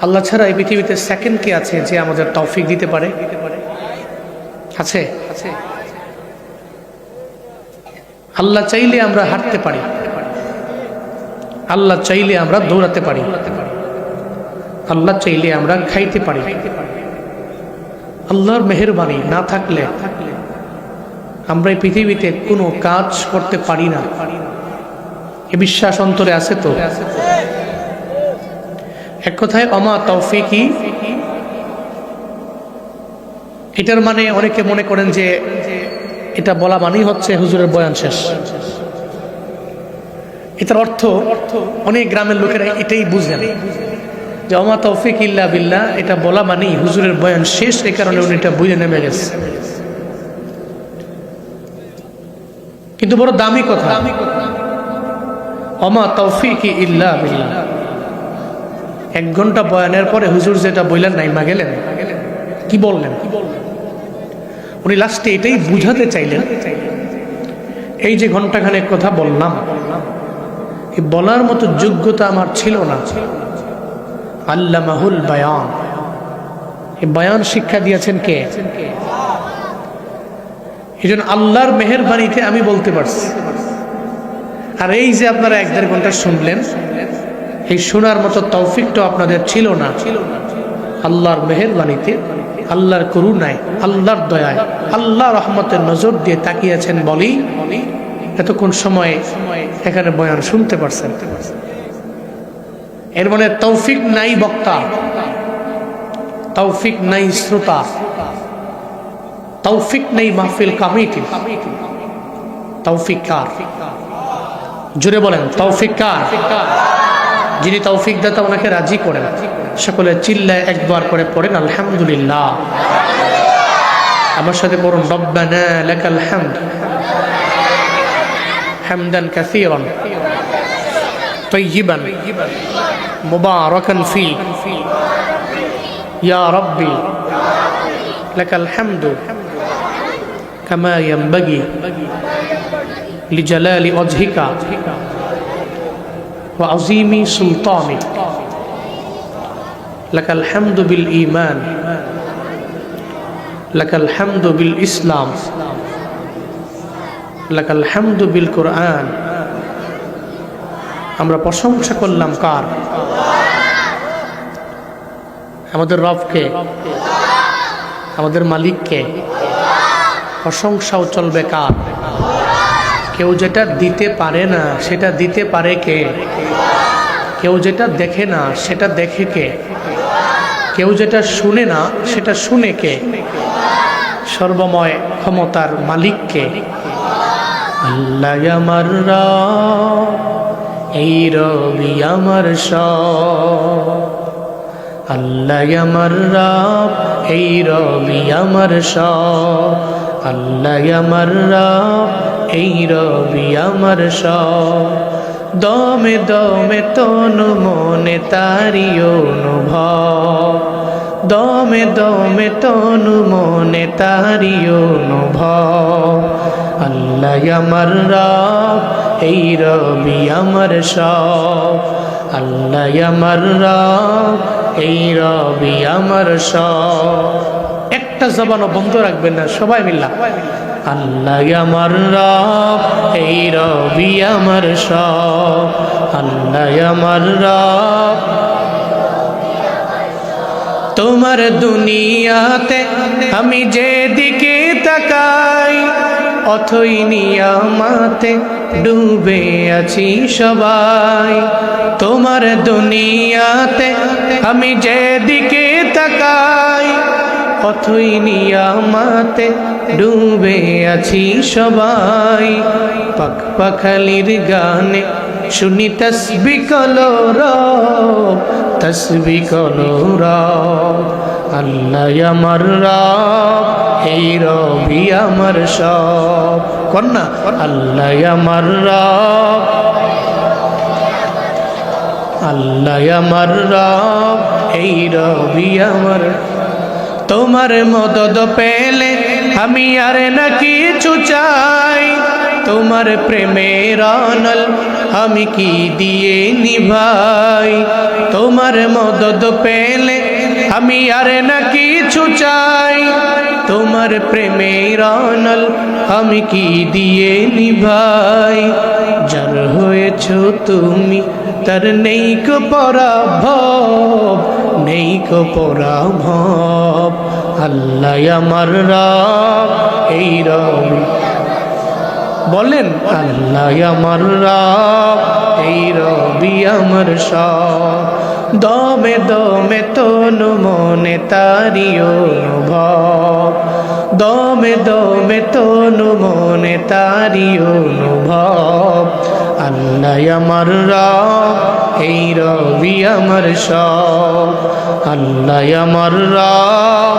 আল্লাহ ছাড়া এই পৃথিবীতে সেকেন্ড কে আছে যে আমাদের তৌফিক দিতে পারে? আছে? আল্লাহ চাইলে আমরা হাঁটতে পারি, আল্লাহ চাইলে আমরা দৌড়াতে পারি, আল্লাহ চাইলে আমরা খাইতে পারি। আল্লাহর মেহেরবানি না থাকলে আমরা এই পৃথিবীতে কোনো কাজ করতে পারি না। এ বিশ্বাস অন্তরে আছে তো? এক কথায় অমা তৌফিকি, এটার মানে অনেকে মনে করেন যে এটা বলা মানেই হচ্ছে হুজুরের বয়ান শেষ। এটার অর্থ অনেক গ্রামের লোকেরা এটাই বুঝেন যে অমা তৌফিক ইল্লা বিল্লাহ, এটা বলা মানেই হুজুরের বয়ান শেষ, এই কারণে উনি এটা বুঝে নেমে গেছে। কিন্তু বড় দামি কথা, অমা তৌফিক ইল্লা বিল্লাহ। 1 ঘন্টা বয়ানের পরে হুজুর যেটা বললেন নাইমা গেলেন, কি বললেন? উনি লাস্টে এটাই বুঝাতে চাইলেন, এই যে ঘন্টাখানেক কথা বললাম, এই বলার মতো যোগ্যতা আমার ছিল না। আল্লামাহুল বায়ান, এই বয়ান শিক্ষা দিয়েছেন কে? এই জন্য আল্লাহর মেহেরবানিতে আমি বলতে পারছি। আর এই যে আপনারা 1-1.5 ঘন্টা শুনলেন, এই শোনার মতো তৌফিকটা আপনাদের ছিল না। আল্লাহর মেহেরবানিতে, আল্লাহর করুণায়, আল্লাহর দয়ায়, আল্লাহ রহমতের নজর দিয়ে তাকিয়েছেন বলি এতক্ষণ সময় এখানে বয়ান শুনতে পারছেন। এর মানে তৌফিক নাই বক্তা, তৌফিক নাই শ্রোতা, তৌফিক নেই মাহফিল কমিটি। তৌফিক কার? জোরে বলেন, তৌফিক কার? যিনি তৌফিক দাতা ওনাকে রাজি করেন। সকলে চিল্লায় একবার করে পড়েন আলহামদুলিল্লাহ। আমার সাথে পড়ুন রব্বানা লাকাল হামদ হামদান কাসীরান তাইয়িবান মুবারাকান ফি ইয়া রাব্বি লাকাল হামদু কামা ইয়ানবাগি লিজালালি ওয়াজহিকা ওয়া আযীমি সুলতানিক লাকাল হামদু বিল ঈমান লাকাল হামদু বিল ইসলাম লাকাল হামদু বিল কুরআন। আমরা প্রশংসা করলাম কার? আমাদের রবকে, আমাদের মালিককে। প্রশংসাও চলবে কার? কেউ যেটা দিতে পারে না সেটা দিতে পারে কে? কেউ যেটা দেখে না সেটা দেখে কে? কেউ যেটা শুনে না সেটা শুনে কে? সর্বময় ক্ষমতার মালিককে। আল্লাহ আমার রব, এই রবি আমার সব। আল্লাহ আমার রব, এই রবি আমার সব। আল্লাহ আমার রব, এই রবি আমার সব। দমে দমে তনু মনে তারি অনুভব। দমে দমে তনু মনে তারি অনুভব। আল্লাহ আমার রব, এই রবি আমার সব। আল্লাহ আমার রব, এই রবি আমার সব। একটা জবানও বন্ধ রাখবেন না, সবাই মিল্লা আল্লাহ আমার রব, এই রবি আমার সব। আল্লাহ আমার রব, তোমার দুনিয়াতে আমি যেদিকে তাকাই অথই নিয়ামতে ডুবে আছি সবাই। তোমার দুনিয়াতে আমি যেদিকে তাকাই অথই নিয়ামতে ডুবে আছি সবাই। পাখ পাখালির গানে শুনি তসবিহ কলরব, তসবিহ কলরব। আল্লাহ আমার রব, এই রবি আমার সব। কন্যা আল্লাহ আমার রব, আল্লাহ আমার রব, এই রবি আমার। তোমার মদদ পেলে আমি আর না কিছু চাই, তোমার প্রেমের আনল আমি কি দিয়ে নিভাই। তোমার মদদ পেলে আমি আর না কিছু চাই, তোমার প্রেমের আনল আমি কি দিয়ে নিভাই। যার হয়েছ তুমি তার নেই কো পরাভব, নেই কো পরাভব। আল্লাহ আমার রব, এই রবি। বলেন আল্লাহ আমার রব, এই রবি আমার সব। দমে দমে তনু মনে তারি অনুভব, দমে দমে তনু মনে তারি অনুভব। আল্লাহ আমার রব, এই রবি আমার সব। আল্লাহ আমার রব।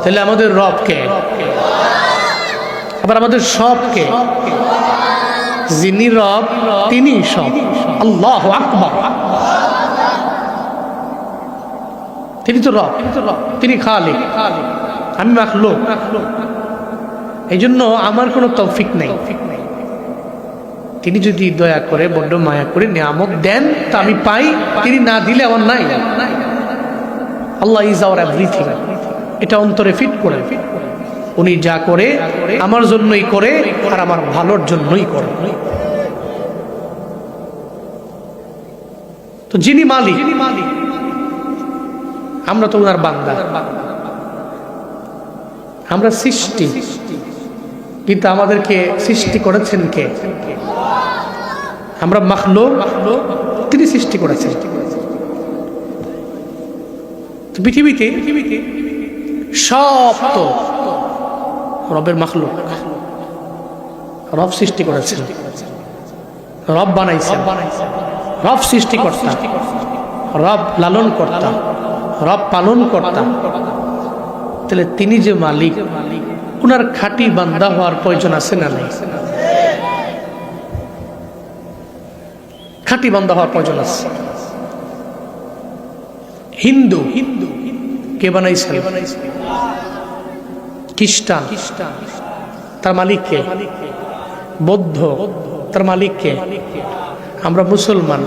তাহলে আমাদের রব কে? আবার আমাদের সবকে, যিনি রব তিনি সব। আল্লাহু আকবার। তিনি তো রব, তিনি খালিক, আমি মাখলুক। এই জন্য আমার কোনো তৌফিক নেই। তিনি যদি দয়া করে বড্ড মায়া করে নিয়ামত দেন তা আমি পাই, তিনি না দিলে আমার নাই। আল্লাহ ইজ আওয়ার এভরিথিং, এটা অন্তরে ফিট করে। উনি যা করে আমার জন্যই করে, আর আমার ভালোর জন্যই করে। তো যিনি মালিক, আমরা তো ওনার বান্দা, আমরা সৃষ্টি, কিন্তু আমাদেরকে সৃষ্টি করেছেন কে? আমরা মাখলুক, তিনি সৃষ্টি করেছেন। পৃথিবীতে সব তো রবের মাখলুক। রব সৃষ্টি করেছেন, রব বানাইছেন, রব সৃষ্টিকর্তা, রব লালন কর্তা, রব পালন কর্তা। তাহলে তিনি যে মালিক, উনার খাঁটি বান্দা হওয়ার প্রয়োজন আছে না নাই? খাঁটি বান্দা হওয়ার প্রয়োজন আছে। হিন্দু কে বানাইছেন? খ্রিস্টান, তার মালিক কে? বৌদ্ধ, তার মালিক কে? আমরা মুসলমান,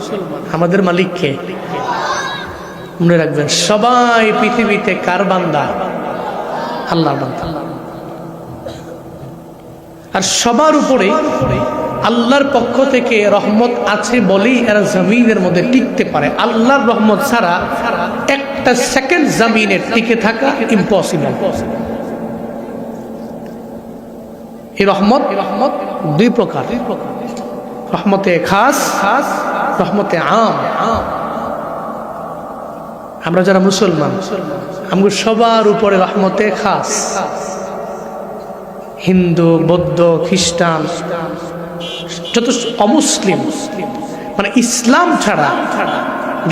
আমাদের মালিক কে? মনে রাখবেন, সবাই পৃথিবীতে কার বান্দা? আল্লাহর বান্দা। আর সবার উপরে আল্লাহর পক্ষ থেকে রহমত আছে বলেই এরা জমিনের মধ্যে টিকতে পারে। আল্লাহর রহমত ছাড়া একটা সেকেন্ড জমিনে টিকে থাকা ইম্পসিবল। এই রহমত দুই প্রকার, রহমতে খাস, রহমতে আম। আমরা যারা মুসলমান, আমরা সবার উপরে রহমতে খাস। হিন্দু, বৌদ্ধ, খ্রিস্টান, যত অমুসলিম, মানে ইসলাম ছাড়া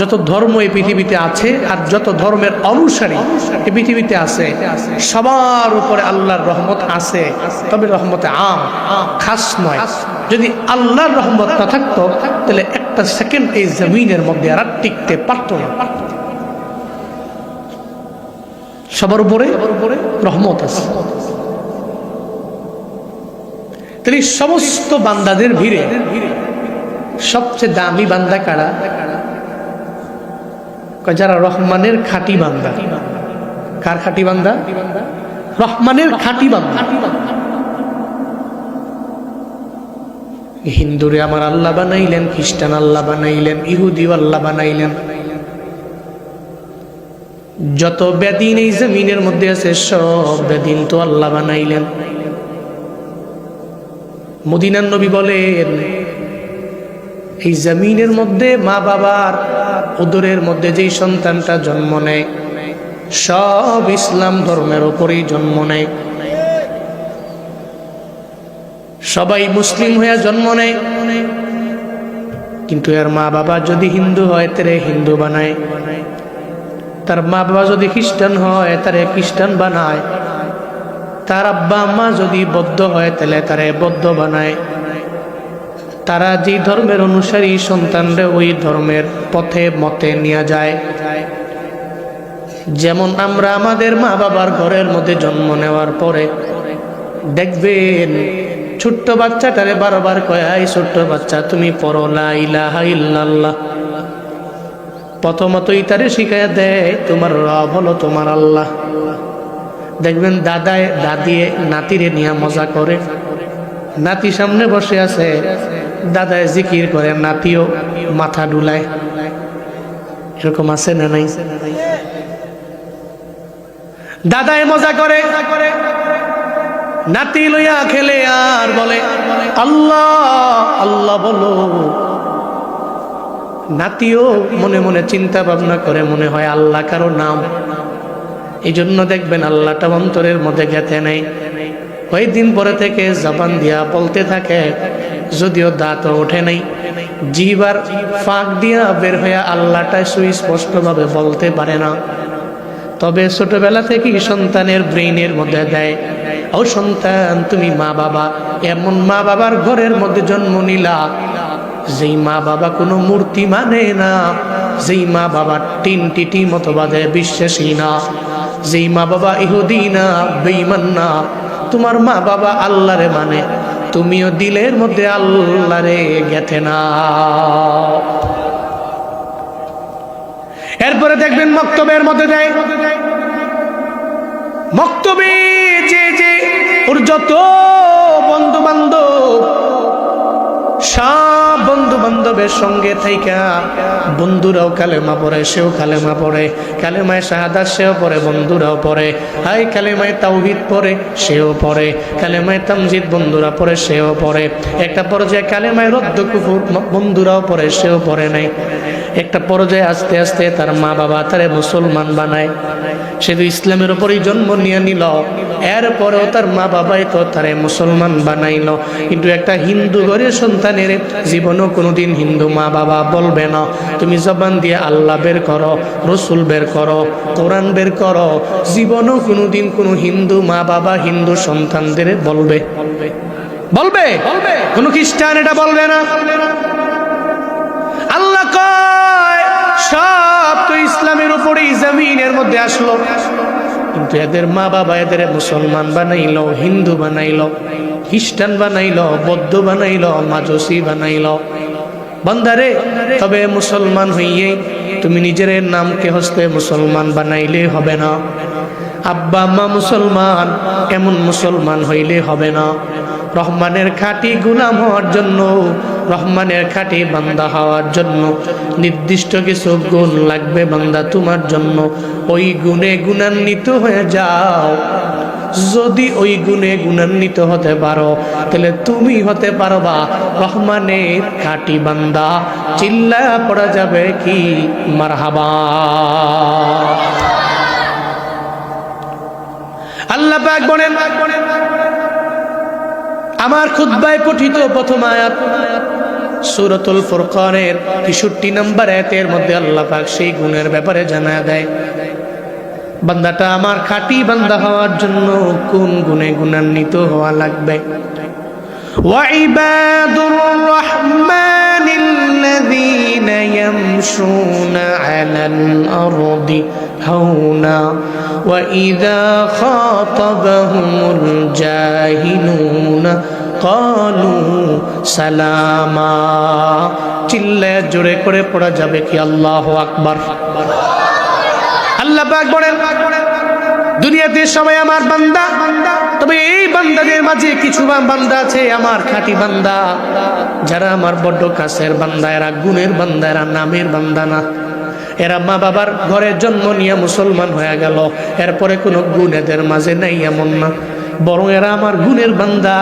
যত ধর্ম এই পৃথিবীতে আছে আর যত ধর্মের অনুসারী এই পৃথিবীতে আছে, সবার উপরে আল্লাহর রহমত আছে, তবে রহমতে আম, খাস নয়। যদি আল্লাহর রহমত না থাকতো তাহলে একটা সেকেন্ড এই জমিনের মধ্যে আর টিকতে পারত না। সবার উপরে রহমত আছে। তাহলে সমস্ত বান্দাদের ভিড়ে সবচেয়ে দামি বান্দা কারা? যারা রহমানের খাঁটি বান্দা। কার খাঁটি বান্দা? রহমানের খাঁটি বান্দা। হিন্দুরে আমার আল্লাহ বানাইলেন, খ্রিস্টান আল্লাহ বানাইলেন, ইহুদিও আল্লাহ বানাইলেন, যত বেদিন এই জমিনের মধ্যে আছে সব বেদিন তো আল্লাহ বানাইলেন। মদিনার নবী বলেন, এই জমিনের মধ্যে মা বাবার উদরের মধ্যে যেই সন্তানটা জন্ম নেয় সব ইসলাম ধর্মের উপরেই জন্ম নেয়। সবাই মুসলিম হয়ে জন্ম নেয়, কিন্তু এর মা বাবা যদি হিন্দু হয় তারে হিন্দু বানায়, তার মা বাবা যদি খ্রিস্টান হয় তারে খ্রিস্টান বানায়, তার আব্বা আম্মা যদি বৌদ্ধ হয় তাহলে তারে বৌদ্ধ বানায়। তারা যে ধর্মের অনুসারী সন্তানরা ওই ধর্মের পথে মতে নিয়ে যায়। যেমন আমরা আমাদের মা বাবার ঘরের মধ্যে জন্ম নেওয়ার পরে দেখবেন ছোট্ট বাচ্চাটারে বারবার কয়, এই ছোট্ট বাচ্চা তুমি পড়ো লা ইলাহা ইল্লাল্লাহ। প্রথমতই তারে শিখাইয়া দেয় তোমার রব হলো তোমার আল্লাহ। দেখবেন দাদায় দাদিয়ে নাতিরে নিয়ে মজা করে, নাতি সামনে বসে আছে, দাদায় জিকির করে, নাতিও মাথা ডুলায়। এরকম আছে না নাই? দাদায় মজা করে, নাতি লইয়া খেলে আর বলে আল্লাহ আল্লাহ বলো। নাতিও মনে মনে চিন্তা ভাবনা করে, মনে হয় আল্লাহ কারো নাম। এই জন্য দেখবেন আল্লাহটা অন্তরের মধ্যে গেঁথে নেই। ওই দিন পরে থেকে জবান দিয়া বলতে থাকে, যদিও দাঁতও ওঠে নাই, জিহ্বার ফাঁক দিয়া বের হইয়া আল্লাহটা সুস্পষ্ট ভাবে বলতে পারে না। তবে ছোটবেলা থেকেই সন্তানের ব্রেইনের মধ্যে দেয়, ও সন্তান তুমি মা বাবা, এমন মা বাবার ঘরের মধ্যে জন্ম নিলা যেই মা বাবা কোনো মূর্তি মানে না, যেই মা বাবা টিন টিটি মতবাদে বিশ্বাসী না, যেই মা বাবা ইহুদি না, বেঈমান না, তোমার মা বাবা আল্লাহরে মানে, তুমিও দিলের মধ্যে আল্লাহরে গেথে না। এরপরে দেখবেন মক্তবের মধ্যে দেয়, মক্তবে যে যে ওর যত বন্ধু বান্ধব, সব বন্ধু বান্ধবের সঙ্গে থাইকা বন্ধুরাও কালেমা পড়ে, সেও কালেমা পড়ে, কালেমায় শাহাদাত সেও পড়ে, বন্ধুরাও পড়ে, হাই কালেমায় তাওহীদ পড়ে সেও পড়ে, কালেমায় তামজিদ বন্ধুরা পড়ে সেও পড়ে, একটা পর্যায়ে কালেমায় রদ্দ কুফর বন্ধুরাও পড়ে সেও পড়ে নাই। একটা পর্যায়ে আস্তে আস্তে তার মা বাবা তারে মুসলমান বানায়। সে তো ইসলামের উপরই জন্ম নিয়ে নিল, এরপরেও তার মা বাবাই তো তারে মুসলমান বানাইল। কিন্তু একটা হিন্দু ঘরের সন্তানের জীবনও কোনোদিন হিন্দু মা বাবা বলবে না। তুমি জবান দিয়ে আল্লাহ বের করো, রসুল বের করো, কোরআন বের করো, জীবনও কোনোদিন কোনো হিন্দু মা বাবা হিন্দু সন্তানদের বলবে বলবে কোনো খ্রিস্টান এটা বলবে না। আল্লাহ কয় সব তো ইসলামের উপরেই জমিনের মধ্যে আসলো, কিন্তু এদের মা বাবা এদের মুসলমান বানাইলো, হিন্দু বানাইলো, খ্রিস্টান বানাইলো, বৌদ্ধ বানাইলো, মাজুসি বানাইলো। বান্দারে, তবে মুসলমান হইয়ে তুমি নিজের নামকে হস্তে মুসলমান বানাইলে হবে না। আব্বা আম্মা মুসলমান, এমন মুসলমান হইলে হবে না। রহমানের খাঁটি গোলাম হওয়ার জন্য, রহমানের খাঁটি বান্দা হওয়ার জন্য নির্দিষ্ট কিছু গুণ লাগবে বান্দা তোমার জন্য। ওই গুণে গুণান্বিত হয়ে যাও। যদি ওই গুণে গুণান্বিত হতে পারো তাহলে তুমি হতে পারবা রহমানের খাঁটি বান্দা। চিল্লায়া পড়া যাবে কি মারহাবা। আল্লাহ পাক বলেন, আমার খুতবায় পঠিত প্রথম আয়াত সূরাতুল ফুরকানের ৬৩ নম্বর আয়াতের মধ্যে আল্লাহ পাক সেই গুণের ব্যাপারে জানায় দেয়। বান্দাটা আমার খাঁটি বান্দা হওয়ার জন্য কোন গুণে গুণান্বিত হওয়া লাগবে। وعباد الرحمن الذين يمشون على الأرض هونا وإذا خاطبهم الجاهلون قالوا سلاما। চিল্লায় জোরে করে পড়া যাবে কি আল্লাহু আকবার। আল্লাহ পাক বলেন, দুনিয়াতে সবাই আমার বান্দা, তবে এই বান্দাদের মাঝে কিছু বান্দা আছে আমার খাঁটি বান্দা, যারা আমার বড্ড কাছের বান্দা, এরা গুণের বান্দা, এরা নামের বান্দা না। এরা মা বাবার ঘরে জন্ম নিয়ে মুসলমান হয়ে গেল, এরপরে কোনো গুণ এদের মাঝে নাই এমন না, বরং এরা আমার গুণের বান্দা,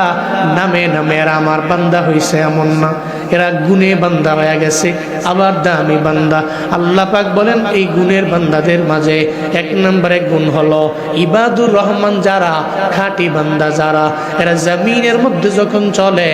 নামে নামে এরা আমার বান্দা হইছে এমন না, এরা গুণে বান্দা হয়ে গেছে, আবার দামি বান্দা। আল্লাহ পাক বলেন এই গুণের বান্দাদের মাঝে এক নম্বরে গুণ হলো ইবাদুর রহমান, যারা খাঁটি বান্দা, যারা এরা জমিনের মধ্যে যখন চলে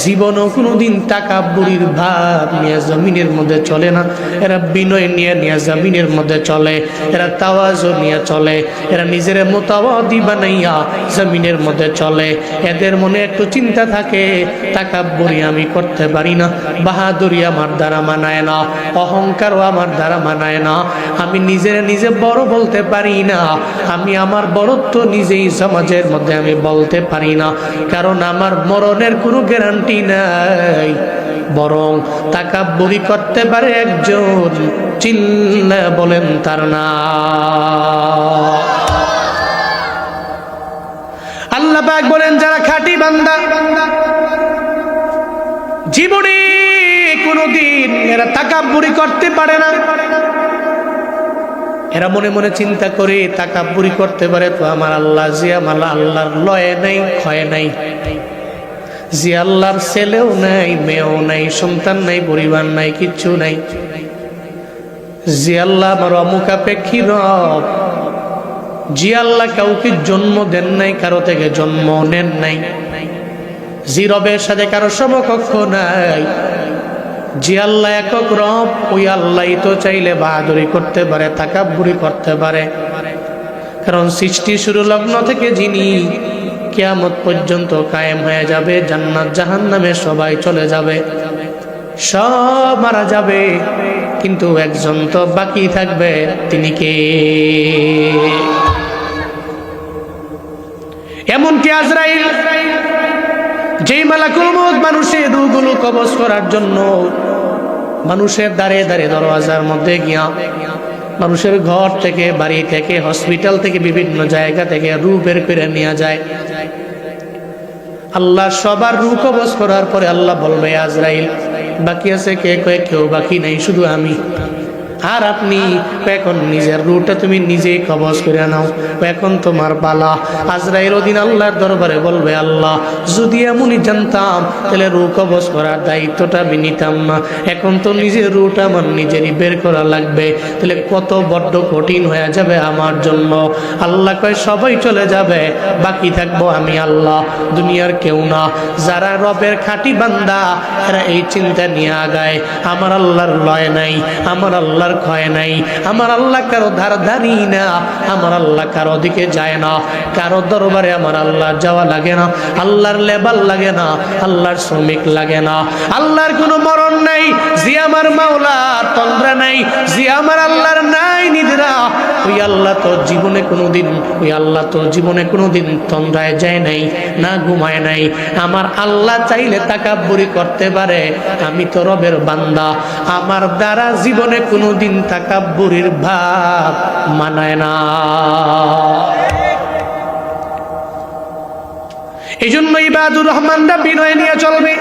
জীবনও কোনোদিন তাকাব্বুরির ভাব নিয়ে জমিনের মধ্যে চলে না, এরা বিনয় নিয়ে নিয়ে জমিনের মধ্যে চলে, এরা তাওয়াজু নিয়ে চলে, এরা নিজের মুতাওয়াদি বানাইয়া জমিনের মধ্যে চলে। এদের মনে একটু চিন্তা থাকে তাকাব্বুরি আমি করতে পারি না, বাহাদুরি আমার দ্বারা মানায় না, অহংকারও আমার দ্বারা মানায় না, আমি নিজের নিজে বড় বলতে পারি না, আমি আমার বড়ত্ব নিজেই সমাজের মধ্যে আমি বলতে পারি না, কারণ আমার মরণের কোনো গ্যারান্টি নাই। বরং তাকাব্বুরি করতে পারে একজন, চিল্লা বলেন তার না। আল্লাহ পাক বলেন যারা খাঁটি বান্দা, জীবনে কোনোদিন এরা তাকাব্বুরি করতে পারে না। এরা মনে মনে চিন্তা করে তাকাব্বুরি করতে পারে তো আমার আল্লাহ, যে আমার আল্লাহর লয়ে নাই, ক্ষয় নাই, যে আল্লাহর ছেলেও নাই, মেয়েও নাই, সন্তান নাই, পরিবার নাই, কিচ্ছু নাই, যে আল্লাহ আমার অমুখাপেক্ষী রব, যে আল্লাহ কাউকে জন্ম দেন নাই, কারো থেকে জন্ম নেন নাই, যে রবের সাথে কারো সমকক্ষ নাই, যে আল্লাহ একক রব, ওই আল্লাহ তো চাইলে বাহাদুরি করতে পারে, তাকাব্বুরি করতে পারে। কারণ সৃষ্টি শুরু লগ্ন থেকে যিনি কিয়ামত পর্যন্ত কায়েম হয়ে যাবে, জান্নাত জাহান্নামে সবাই চলে যাবে, সব মারা যাবে, কিন্তু একজন তো বাকি থাকবে, তিনি কে? এমনকি আজরাইল, যেই মালাকুল মউত মানুষের রূহগুলো কবজ করার জন্য মানুষের দাঁড়ে দাঁড়ে দরওয়াজার মধ্যে গিয়া মানুষের ঘর থেকে, বাড়ি থেকে, হসপিটাল থেকে, বিভিন্ন জায়গা থেকে রূহ বের করে নিয়ে যায়। আল্লাহ সবার রূহ কবজ করার পরে আল্লাহ বলবে আজরাইল বাকি আছে কে? কয়ে কেউ বাকি নাই, শুধু আমি আর আপনি। এখন নিজের রূহটা তুমি নিজেই কবজ করে নাও, এখন তোমার পালা। আজরাইল ওদিন আল্লাহর দরবারে বলবে আল্লাহ যদি এমনই জানতাম তাহলে রূহ কবজ করার দায়িত্বটা আমি নিতাম না, এখন তো নিজের রূহটা আমার নিজেরই বের করা লাগবে, তাহলে কত বড্ড কঠিন হয়ে যাবে আমার জন্য। আল্লাহ কয় সবাই চলে যাবে, বাকি থাকবো আমি আল্লাহ, দুনিয়ার কেউ না। যারা রবের খাঁটি বান্দা এরা এই চিন্তা নিয়ে আগায়, আমার আল্লাহর লয় নাই, আমার আল্লাহর ক্ষয় নাই, আমার আল্লাহ কারো ধারধারি না, আমার আল্লাহ কারো দিকে যায় না, কারো দরবারে আমার আল্লাহ যাওয়া লাগে না, আল্লাহর লেবাল লাগে না, আল্লাহর শ্রমিক লাগে না, আল্লাহর কোনো মরণ নাই, যে আমার মাওলার তন্দ্রা নাই, যে আমার আল্লাহর নাই নিদ্রা, ওই আল্লাহ তো জীবনে কোনোদিন, ওই আল্লাহ তো জীবনে কোনোদিন তন্দ্রায় যায় নাই, না ঘুমায় নাই। আমার আল্লাহ চাইলে তাকাব্বুরি করতে পারে, আমি তো রবের বান্দা, আমার দ্বারা জীবনে কোনোদিন তাকাব্বুরির ভাব মানায় না। এই জন্য ইবাদুর রহমানরা বিনয় নিয়ে চলবে।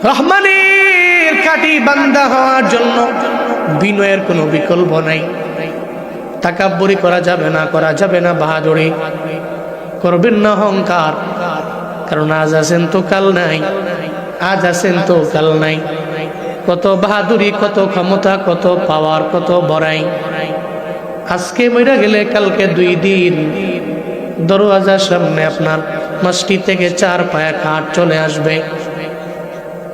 রহমানের খাঁটি বান্দা হওয়ার জন্য বিনয়ের কোনো বিকল্প নাই। তাকাব্বুরি করা যাবে না, করা যাবে না বাহাদুরি, করবেন না অহংকার, কারণ আজ আছেন তো কাল নাই, আজ আছেন তো কাল নাই। কত বাহাদুরি, কত ক্ষমতা, কত পাওয়ার, কত বড়াই, আজকে মরে গেলে কালকে 2 দিন দরওয়াজার সামনে আপনার মাস্টি থেকে 4 পায়া কাঠ চলে আসবে।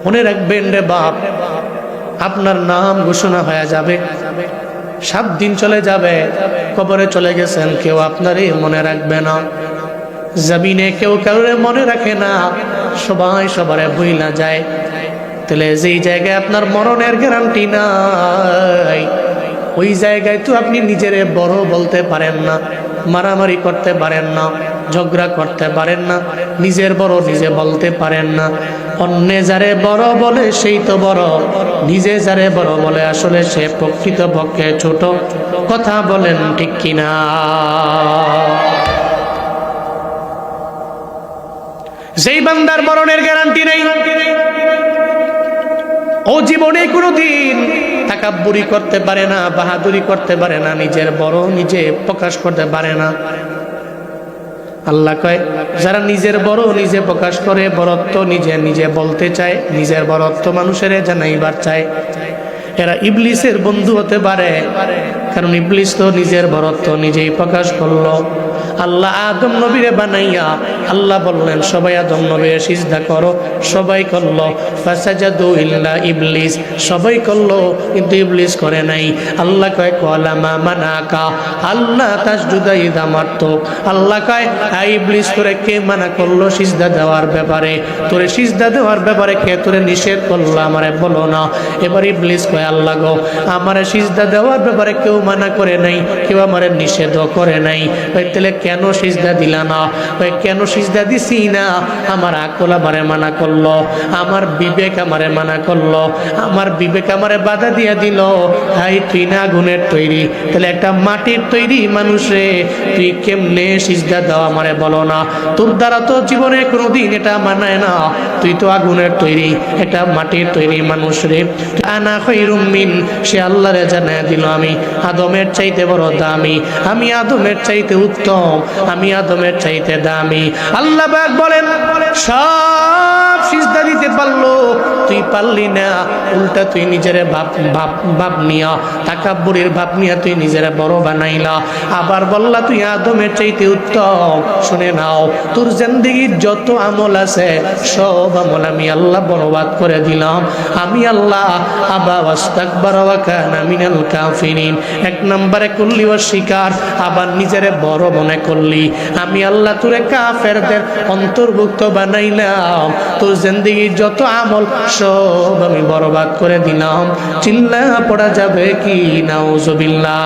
মনে রাখবেন রে বাপ, আপনার নাম ঘোষণা হয়ে যাবে, 7 দিন চলে যাবে, কবরে চলে গেছেন, কেউ আপনারই মনে রাখবে না, জমিনে কেউ কাউরে মনে রাখে না, সবাই সবারে ভুইলা যায়। তাহলে যেই জায়গায় আপনার মরণের গ্যারান্টি নাই, ওই জায়গায় তো আপনি নিজেরে বড় বলতে পারেন না, মারামারি করতে পারেন না, ঝগড়া করতে পারেন না, নিজের বড় নিজে বলতে পারেন না। অন্যে যারে বড় বলে সেই তো বড়, নিজে যারে বড় বলে আসলে সে প্রকৃতপক্ষে ছোট। কথা বলেন ঠিক কিনা? যেই বান্দার মরণের গ্যারান্টি নেই, ও জীবনে কোনোদিন তাকাব্বুরি করতে পারে না, বাহাদুরি করতে পারে না, নিজের বড় নিজে প্রকাশ করতে পারে না। আল্লাহ কয় যারা নিজের বড় নিজে প্রকাশ করে, বড়ত্ব নিজে নিজে বলতে চায়, নিজের বড়ত্ব মানুষের জানাইবার চায়, এরা ইবলিসের বন্ধু হতে পারে। কারণ ইবলিস তো নিজের বড়ত্ব নিজেই প্রকাশ করলো। আল্লাহ আদম নবীরে বানাইয়া আল্লাহ বললেন সবাই আদম নবীরে সিজদা করো, সবাই করলো। ফাসাজাদু ইল্লা ইবলিস, সবাই করলো কিন্তু ইবলিস করে নাই। আল্লাহ কয় ক্বালা মা মানাকা আল্লাহ তাসজুদা ইযা আমারতুক। আল্লাহ কয় ইবলিস তোরে কে মানা করলো সিজদা দেওয়ার ব্যাপারে? তোরে সিজদা দেওয়ার ব্যাপারে কে তোরে নিষেধ করলো আমারে বলো না। এবার ইবলিস কয় আল্লাহ গো আমারে সিজদা দেওয়ার ব্যাপারে কেউ মানা করে নাই, কেউ আমারে নিষেধও করে নাই, তাহলে কেন সিজদা দিলা না? কেন সিজদা দিছি না? আমার আকল আমারে মানা করলো, আমার বিবেক আমারে মানা করলো, আমার বিবেক আমারে বাধা দিয়া দিল। হাই তুই না আগুনের তৈরি, তাহলে একটা মাটির তৈরি মানুষে তুই কেমনে সিজদা দাও আমারে বলো না? তোর দ্বারা তো জীবনে কোনোদিন এটা মানায় না, তুই তো আগুনের তৈরি, এটা মাটির তৈরি মানুষ রে। আনা খায়রুম মিন, সে আল্লাহরে জানায় দিল আমি আদমের চাইতে বড় দামি, আমি আদমের চাইতে উত্তম, আমি আদমের চাইতে দামি। আল্লাহ পাক বলেন সব সিজদা দিতে পারলো, তুই পারলি না, উল্টা তুই নিজের ভাব নিয়া তাকাব্বুরের ভাব নিয়া তুই নিজের বড় বানাইলা। আবার বললা তুই আদমের চাইতে উত্তম। শুনে নাও, তোর জিন্দেগির যত আমল আছে সব আমল আমি আল্লাহ বরবাদ করে দিলাম। আমি আল্লাহ আবা ওয়াস্তাকবারা ওয়া কানা মিনাল কাফিরিন। এক নম্বরে করলি অস্বীকার, আবার নিজের বড় মনে করলি। আমি আল্লাহ তোরে কাফেরদের অন্তর্ভুক্ত বানাইলাম, তোর জিন্দেগির যত আমল সব আমি বরবাদ করে দিলাম। চিল্লা পড়া যাবে কি নাউজুবিল্লাহ।